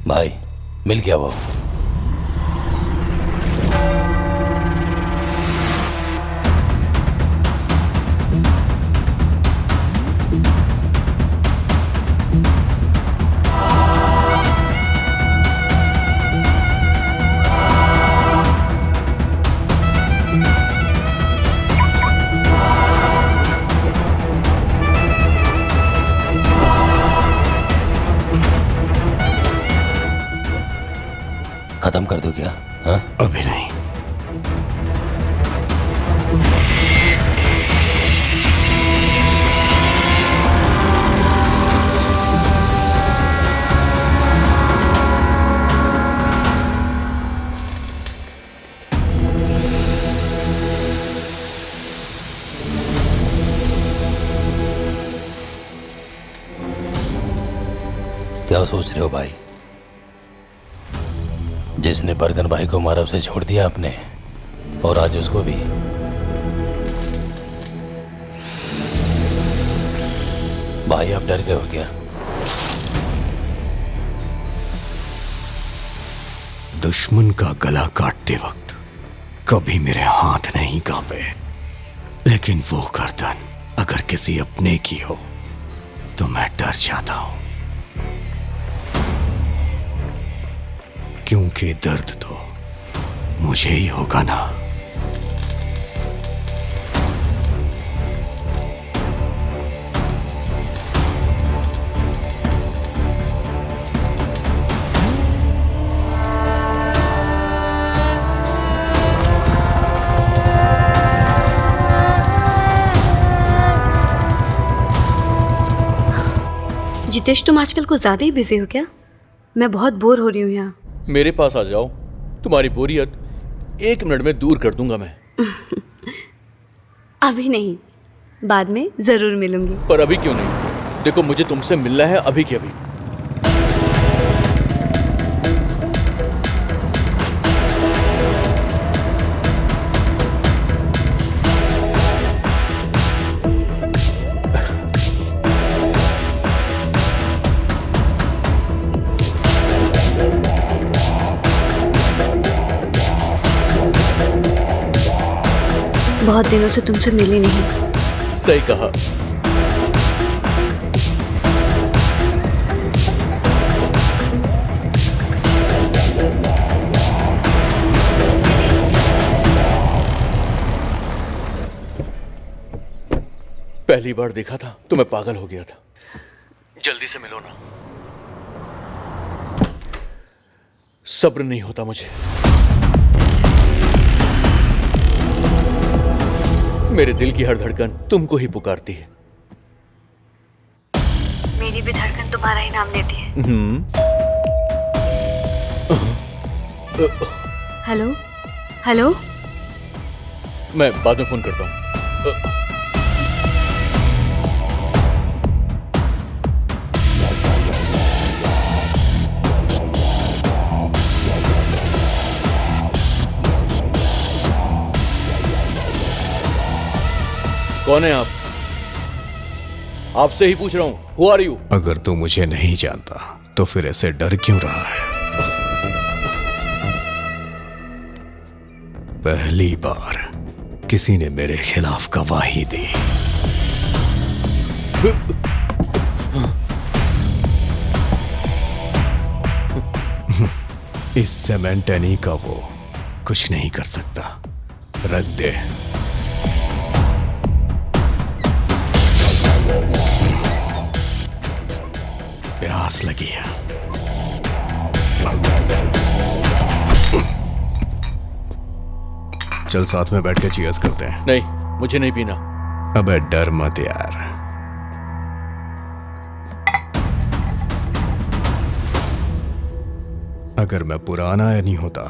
भाई मिल गया वो। खत्म कर दो क्या? हाँ? अभी नहीं। क्या सोच रहे हो भाई? जिसने बरगन भाई को मारब से छोड़ दिया आपने, और आज उसको भी। भाई आप डर गए हो क्या? दुश्मन का गला काटते वक्त कभी मेरे हाथ नहीं कांपे, लेकिन वो गर्दन अगर किसी अपने की हो तो मैं डर जाता हूं, क्योंकि दर्द तो मुझे ही होगा ना। जितेश, तुम आजकल कुछ ज्यादा ही बिजी हो क्या? मैं बहुत बोर हो रही हूँ यहाँ। मेरे पास आ जाओ, तुम्हारी बोरियत 1 मिनट में दूर कर दूंगा मैं। अभी नहीं, बाद में जरूर मिलूंगी। पर अभी क्यों नहीं? देखो मुझे तुमसे मिलना है अभी के अभी। बहुत दिनों से तुमसे मिली नहीं। सही कहा। पहली बार देखा था तो मैं पागल हो गया था। जल्दी से मिलो ना। सब्र नहीं होता मुझे। मेरे दिल की हर धड़कन तुमको ही पुकारती है। मेरी भी धड़कन तुम्हारा ही नाम लेती है। हेलो हेलो, मैं बाद में फोन करता हूँ। कौन है आप? आपसे ही पूछ रहा हूं। Who are you? अगर तू मुझे नहीं जानता तो फिर ऐसे डर क्यों रहा है? पहली बार किसी ने मेरे खिलाफ गवाही दी। इस सेमेंट एनी का वो कुछ नहीं कर सकता। रख दे। प्यास लगी है। चल साथ में बैठ के चीयर्स करते हैं। नहीं, मुझे नहीं पीना। अबे डर मत यार। अगर मैं पुराना नहीं होता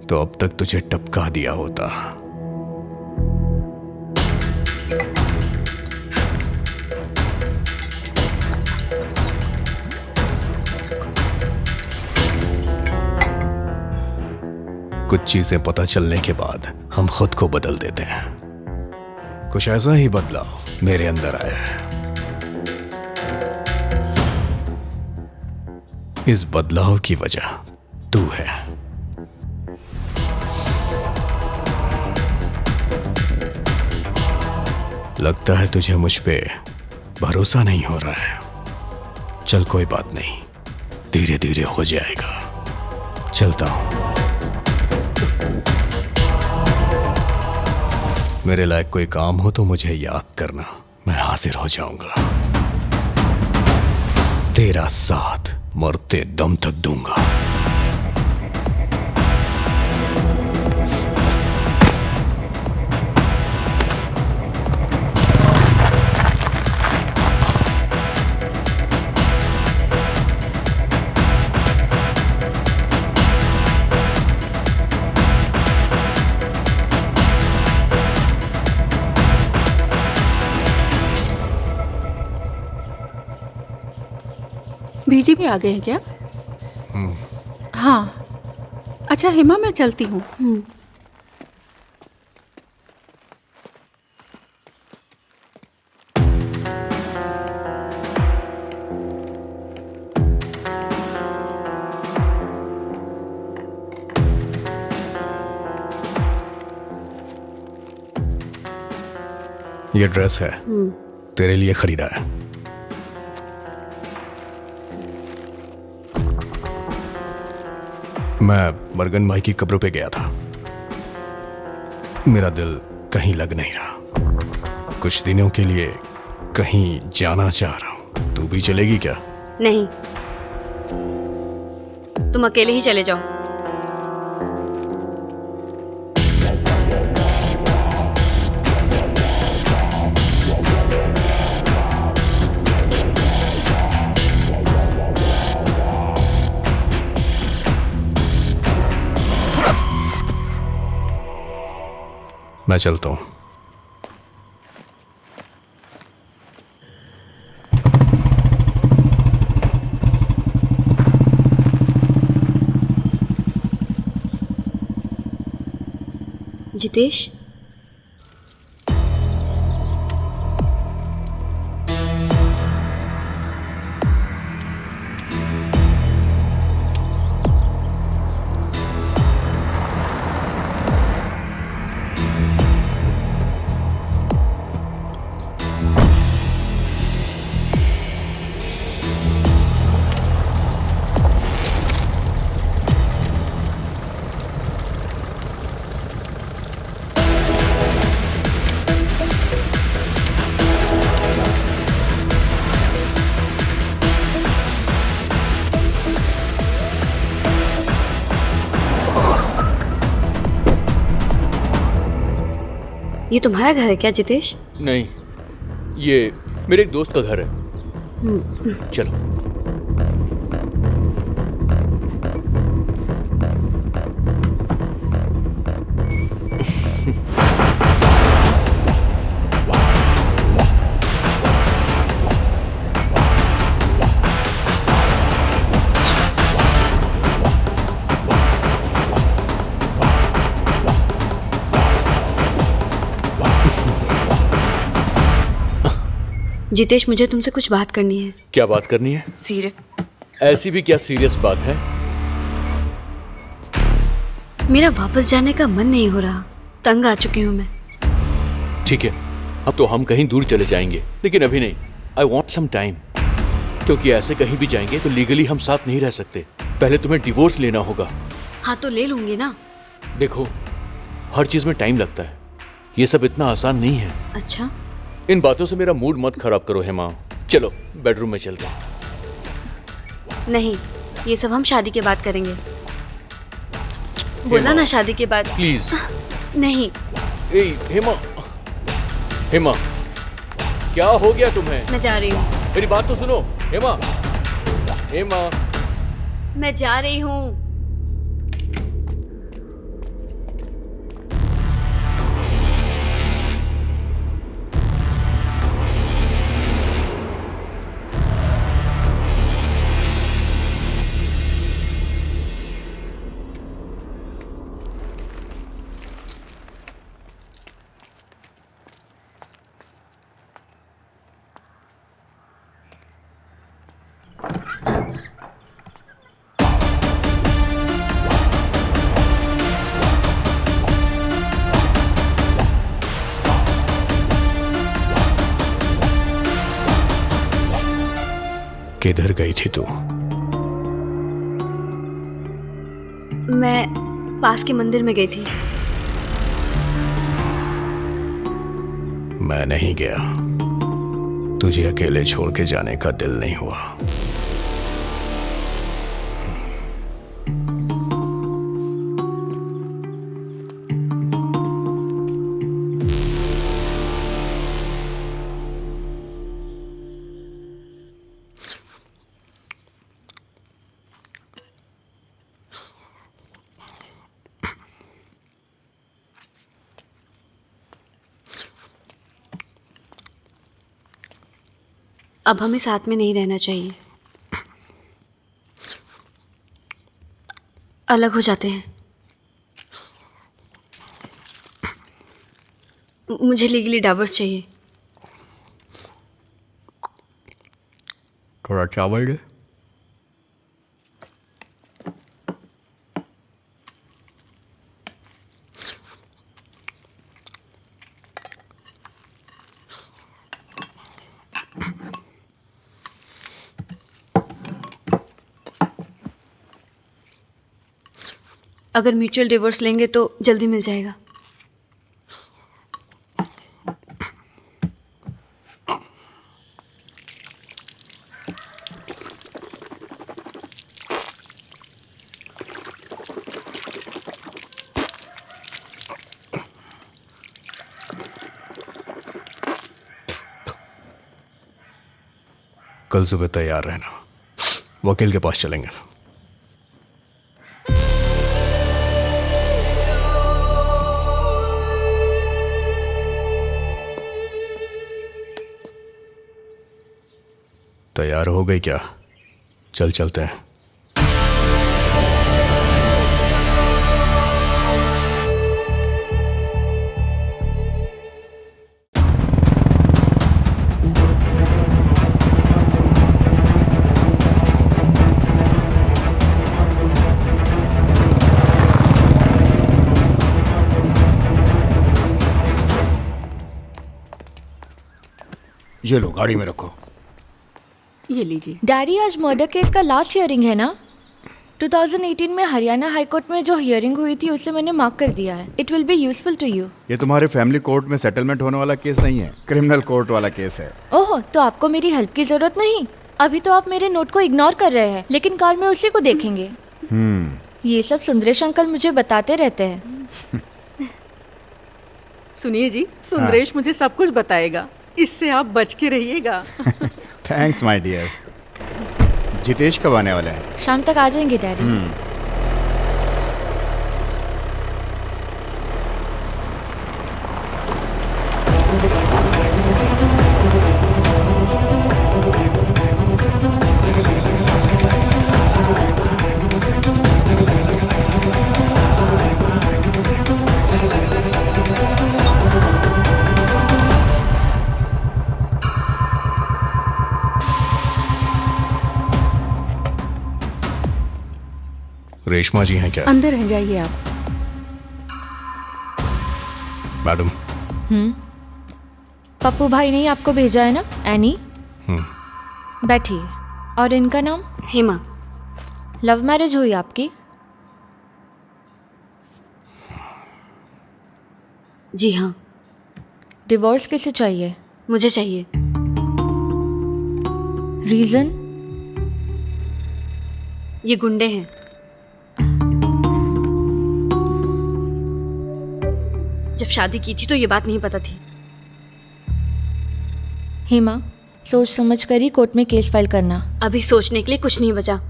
तो अब तक तुझे टपका दिया होता। कुछ चीजें पता चलने के बाद हम खुद को बदल देते हैं। कुछ ऐसा ही बदलाव मेरे अंदर आया है। इस बदलाव की वजह तू है। लगता है तुझे मुझ पे भरोसा नहीं हो रहा है। चल कोई बात नहीं, धीरे धीरे हो जाएगा। चलता हूं। मेरे लायक कोई काम हो तो मुझे याद करना, मैं हाजिर हो जाऊंगा। तेरा साथ मरते दम तक दूंगा। बीजी भी आ गए हैं क्या? हाँ। अच्छा हेमा, मैं चलती हूँ। ये ड्रेस है, तेरे लिए खरीदा है। मैं मरगन भाई की कब्रों पे गया था। मेरा दिल कहीं लग नहीं रहा। कुछ दिनों के लिए कहीं जाना चाह रहा हूं। तू भी चलेगी क्या? नहीं, तुम अकेले ही चले जाओ। मैं चलता हूं। जितेश, ये तुम्हारा घर है क्या जितेश? नहीं, ये मेरे एक दोस्त का घर है। चलो। जितेश, मुझे तुमसे कुछ बात करनी है। क्या बात करनी है? सीरियस। ऐसी भी क्या सीरियस बात है? मेरा वापस जाने का मन नहीं हो रहा, तंग आ चुकी हूँ मैं। ठीक है, अब तो हम कहीं दूर चले जाएंगे, लेकिन अभी नहीं। आई वॉन्ट सम टाइम, क्योंकि ऐसे कहीं भी जाएंगे तो लीगली हम साथ नहीं रह सकते। पहले तुम्हें डिवोर्स लेना होगा। हाँ तो ले लूंगी ना। देखो, हर चीज में टाइम लगता है, ये सब इतना आसान नहीं है। अच्छा, इन बातों से मेरा मूड मत खराब करो हेमा। चलो बेडरूम में चलते हैं। नहीं, ये सब हम शादी के बाद करेंगे। बोला ना शादी के बाद। प्लीज। नहीं। ए हेमा, हेमा क्या हो गया तुम्हें? मैं जा रही हूँ। मेरी बात तो सुनो हेमा। हेमा, मैं जा रही हूँ। किधर गई थी तू? मैं पास के मंदिर में गई थी। मैं नहीं गया, तुझे अकेले छोड़ के जाने का दिल नहीं हुआ। अब हमें साथ में नहीं रहना चाहिए, अलग हो जाते हैं। मुझे लीगली डिवोर्स चाहिए। थोड़ा चावल दे। अगर म्यूचुअल डिवोर्स लेंगे तो जल्दी मिल जाएगा। कल सुबह तैयार रहना, वकील के पास चलेंगे। तैयार हो गई क्या? चल चलते हैं। ये लो, गाड़ी में रखो। ये लीजिए। डैडी, आज मर्डर केस का लास्ट हियरिंग है ना? 2018 में हरियाणा हाई कोर्ट में जो हियरिंग हुई थी उसे मैंने मार्क कर दिया है। It will be useful to you. ये तुम्हारे फैमिली कोर्ट में सेटलमेंट होने वाला केस नहीं है, क्रिमिनल कोर्ट वाला केस है। ओह, तो आपको मेरी हेल्प की जरूरत नहीं? अभी तो आप मेरे नोट को इग्नोर कर रहे हैं, लेकिन कार में उसी को देखेंगे। ये सब सुंदरेश अंकल मुझे बताते रहते हैं। सुनिए जी, सुंदरेश मुझे सब कुछ बताएगा, इससे आप बच के रहिएगा। Thanks my dear. जितेश कब आने वाला है? शाम तक आ जाएंगे डैडी। रेशमा जी हैं क्या? अंदर रह जाइए आप। मैडम। पप्पू भाई ने ही आपको भेजा है ना, एनी? बैठिए। और इनका नाम? हेमा। लव मैरिज हुई आपकी? जी हाँ। डिवोर्स किसे चाहिए? मुझे चाहिए। रीजन? ये गुंडे हैं। जब शादी की थी तो ये बात नहीं पता थी। हेमा, सोच समझ कर ही कोर्ट में केस फाइल करना। अभी सोचने के लिए कुछ नहीं बचा।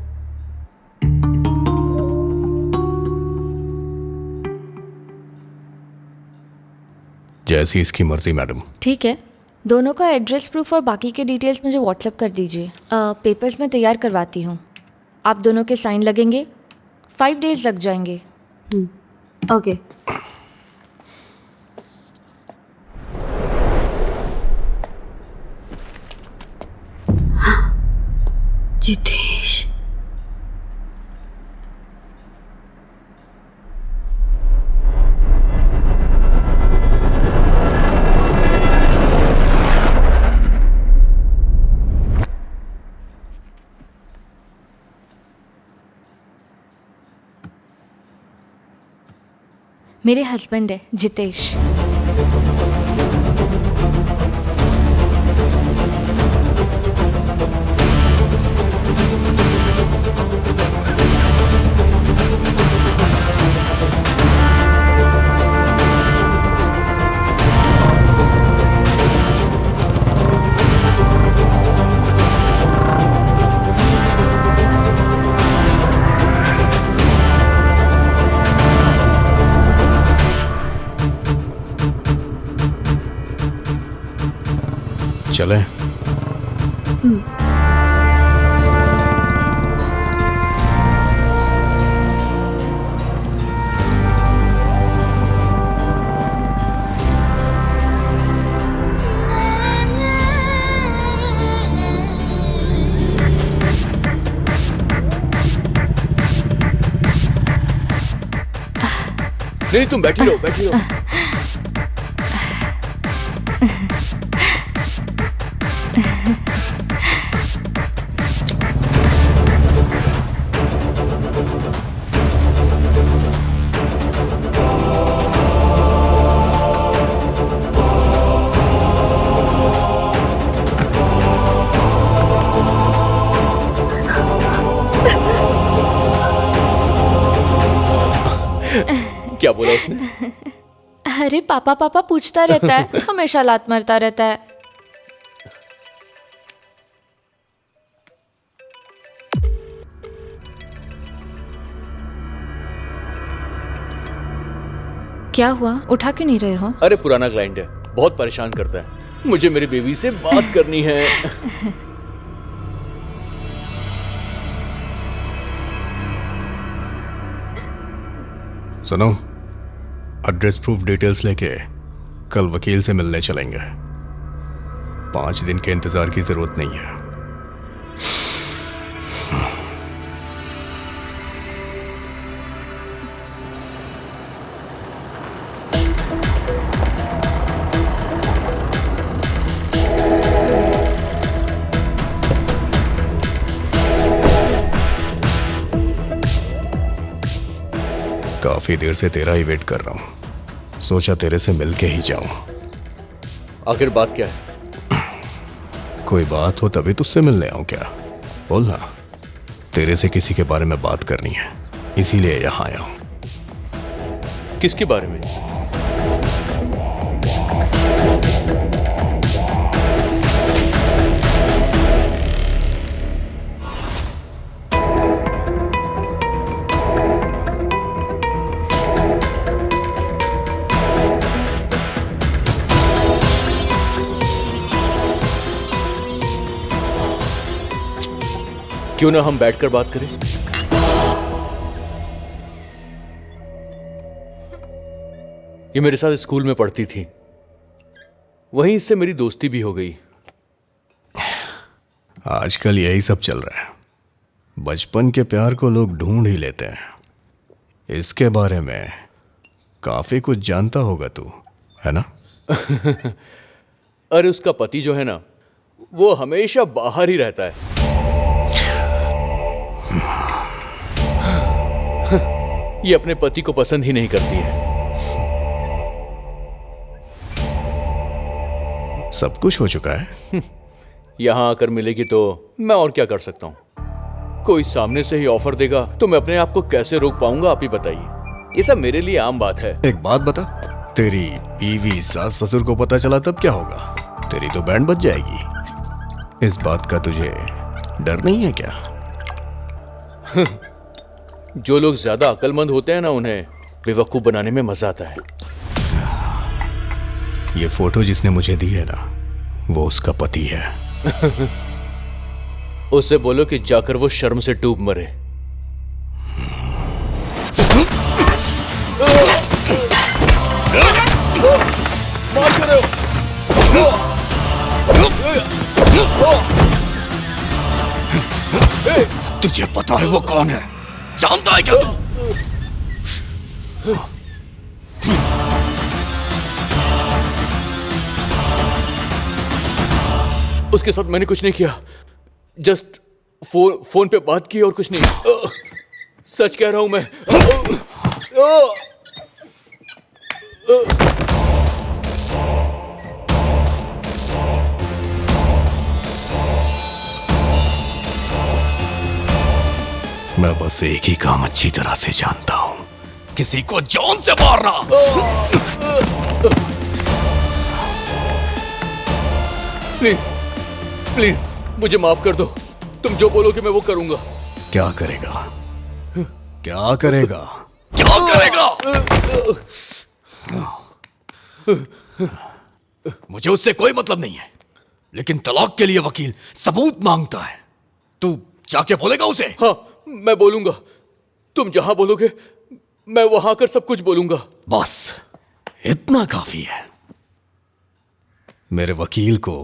जैसी इसकी मर्जी मैडम। ठीक है, दोनों का एड्रेस प्रूफ और बाकी के डिटेल्स मुझे व्हाट्सएप कर दीजिए। पेपर्स में तैयार करवाती हूँ। आप दोनों के साइन लगेंगे। 5 डेज लग जाएंगे। ओके। जितेश। मेरे हस्बैंड है जितेश। चलें? नहीं, तुम बैठी रहो, बैठी रहो। क्या बोला उसने? अरे पापा पापा पूछता रहता है, हमेशा लात मारता रहता है। क्या हुआ, उठा क्यों नहीं रहे हो? अरे पुराना क्लाइंट है, बहुत परेशान करता है। मुझे मेरी बेबी से बात करनी है। सुनो, एड्रेस प्रूफ डिटेल्स लेके कल वकील से मिलने चलेंगे। 5 दिन के इंतजार की जरूरत नहीं है। काफी देर से तेरा ही वेट कर रहा हूं। सोचा तेरे से मिलके ही जाऊं। आखिर बात क्या है? कोई बात हो तभी तुझसे मिलने आऊं क्या? बोलना। तेरे से किसी के बारे में बात करनी है, इसीलिए यहां आया हूं। किसके बारे में? क्यों ना हम बैठकर बात करें? ये मेरे साथ स्कूल में पढ़ती थी, वहीं इससे मेरी दोस्ती भी हो गई। आजकल यही सब चल रहा है। बचपन के प्यार को लोग ढूंढ ही लेते हैं, इसके बारे में काफी कुछ जानता होगा तू, है ना? अरे उसका पति जो है ना, वो हमेशा बाहर ही रहता है। ये अपने पति को पसंद ही नहीं करती है। सब कुछ हो चुका है। यहां आकर मिलेगी तो मैं और क्या कर सकता हूं? कोई सामने से ही ऑफर देगा तो मैं अपने आप को कैसे रोक पाऊंगा, आप ही बताइए। ये सब मेरे लिए आम बात है। एक बात बता, तेरी बीवी सास ससुर को पता चला तब क्या होगा? तेरी तो बैंड बज जाएगी। इस बात का तुझे डर नहीं है क्या? जो लोग ज्यादा अक्लमंद होते हैं ना, उन्हें बेवकूफ बनाने में मजा आता है। ये फोटो जिसने मुझे दी है ना, वो उसका पति है। उससे बोलो कि जाकर वो शर्म से डूब मरे। मार करो। तुझे पता है वो कौन है? जानता है क्या तू? उसके साथ मैंने कुछ नहीं किया, जस्ट फोन पे बात की और कुछ नहीं। सच कह रहा हूं मैं। मैं बस एक ही काम अच्छी तरह से जानता हूं, किसी को जान से मारना। प्लीज प्लीज मुझे माफ कर दो। तुम जो बोलोगे मैं वो करूंगा। क्या करेगा? क्या करेगा? क्या करेगा? मुझे उससे कोई मतलब नहीं है, लेकिन तलाक के लिए वकील सबूत मांगता है। तू जाके बोलेगा उसे? हाँ, मैं बोलूंगा। तुम जहां बोलोगे मैं वहां कर सब कुछ बोलूंगा। बस इतना काफी है। मेरे वकील को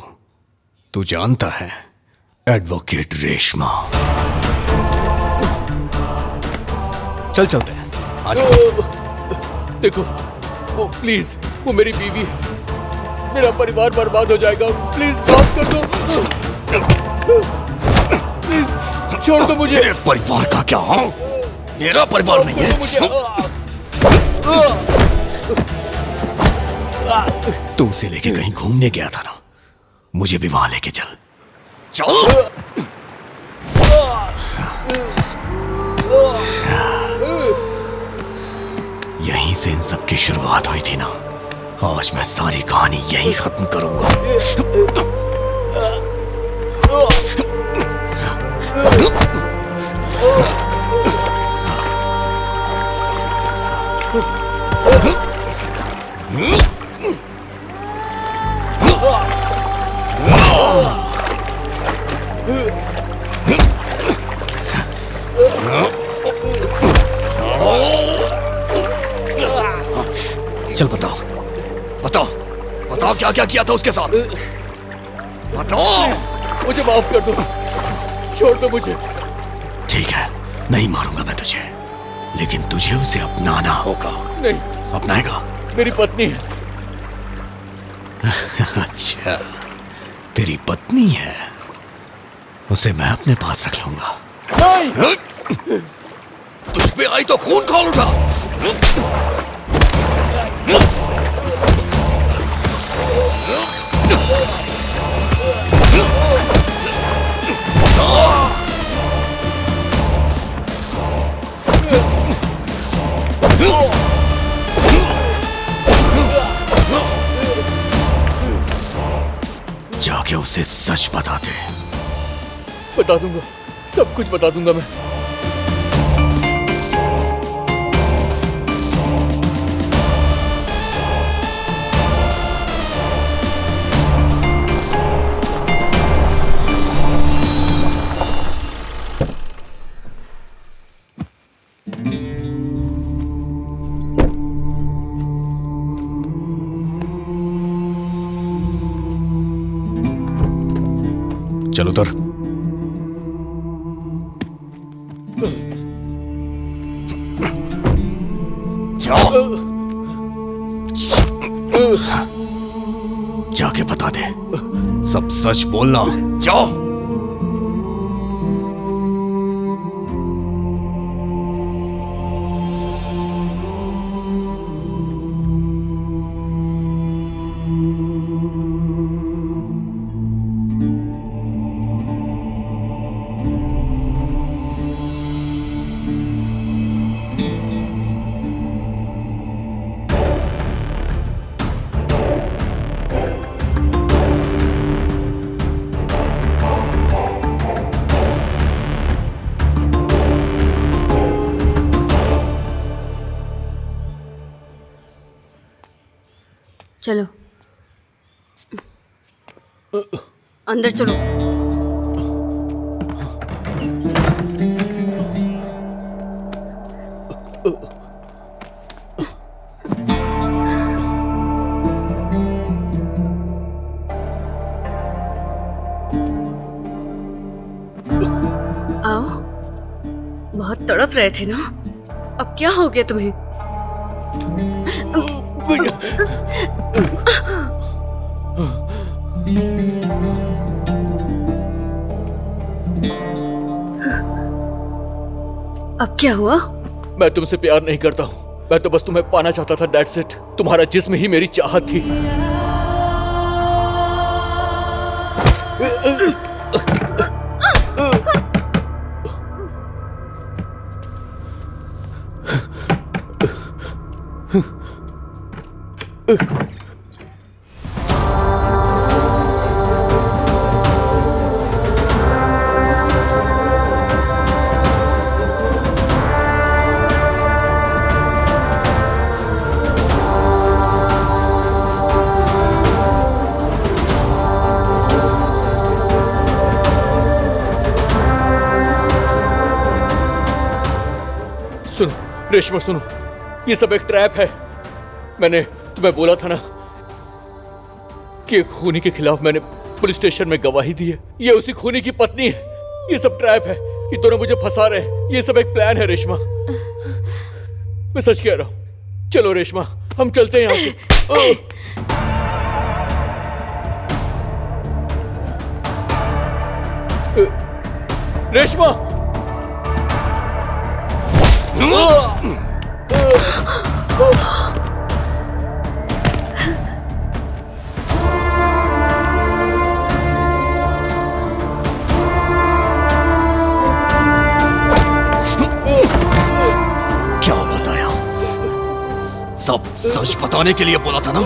तू जानता है, एडवोकेट रेशमा। चल चलते हैं, आज। देखो, वो प्लीज, वो मेरी बीवी है। मेरा परिवार बर्बाद हो जाएगा। प्लीज माफ कर दो। प्लीज छोड़ दो मुझे। मेरे परिवार का क्या? हाँ, मेरा परिवार नहीं है। तू उसे लेके कहीं घूमने गया था ना, मुझे भी वहां लेके चल। चल। यहीं से इन सब की शुरुआत हुई थी ना। आज मैं सारी कहानी यहीं खत्म करूंगा। चल बताओ, बताओ, बताओ क्या क्या किया था उसके साथ? बताओ। मुझे माफ कर दो, छोड़ दो मुझे। ठीक है, नहीं मारूंगा मैं तुझे, लेकिन तुझे उसे अपनाना होगा। नहीं। अपनाएगा? मेरी पत्नी है। अच्छा, तेरी पत्नी है, उसे मैं अपने पास रख लूंगा। नहीं। तुझ पे आई तो खून खौल उठा। जाके उसे सच बता दे। बता दूंगा, सब कुछ बता दूंगा मैं। चल उतर। जाके बता दे, सब सच बोलना। जाओ। चलो अंदर चलो। आओ, बहुत तड़प रहे थे ना, अब क्या हो गया तुम्हें? अब क्या हुआ? मैं तुमसे प्यार नहीं करता हूँ, मैं तो बस तुम्हें पाना चाहता था, दैट्स इट। तुम्हारा जिस्म ही मेरी चाहत थी। सुनो रेशमा, सुनो, ये सब एक ट्रैप है। मैंने तुम्हें बोला था ना कि एक खूनी के खिलाफ मैंने पुलिस स्टेशन में गवाही दी है। ये उसी खूनी की पत्नी है। ये सब ट्रैप है, ये दोनों मुझे फंसा रहे हैं। ये सब एक प्लान है रेशमा, मैं सच कह रहा हूं। चलो रेशमा, हम चलते हैं यहाँ से। रेशमा, क्या बताया? सब सच बताने के लिए बोला था ना?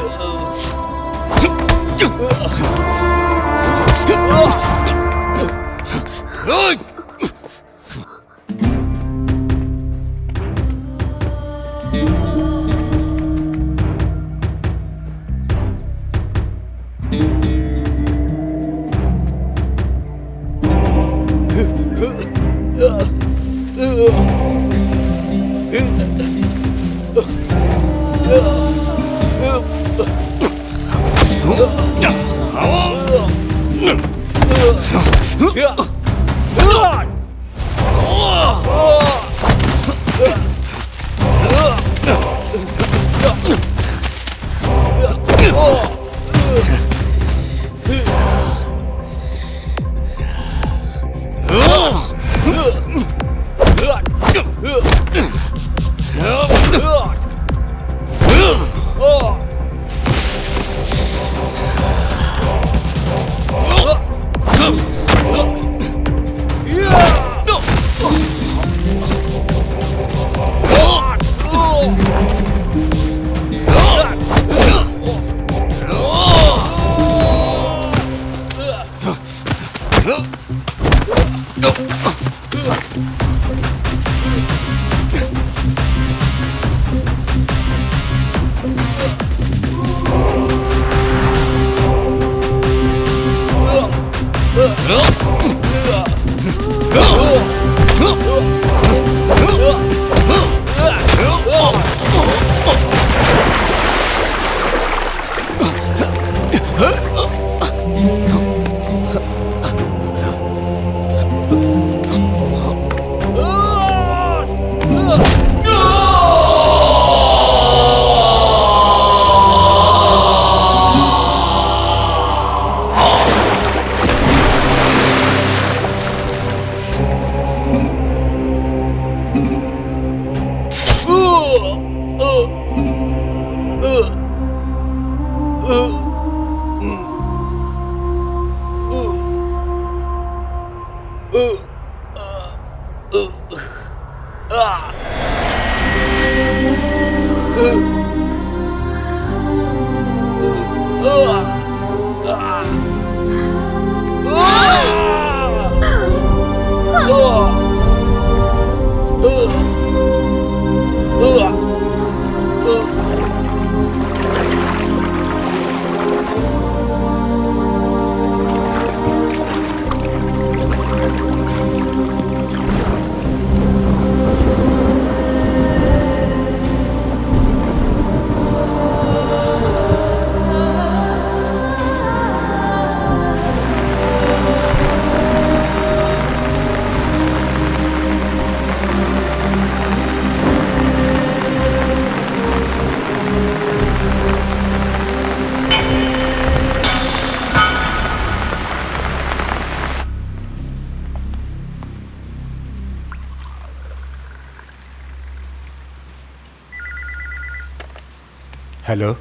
हेलो।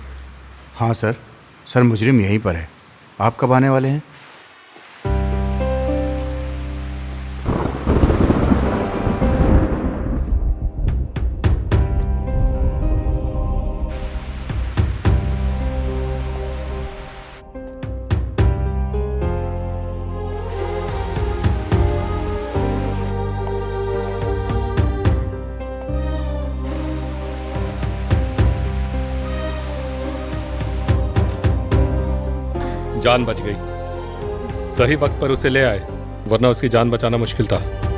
हाँ सर, सर मुजरिम यहीं पर है। आप कब आने वाले हैं? जान बच गई। सही वक्त पर उसे ले आए, वरना उसकी जान बचाना मुश्किल था।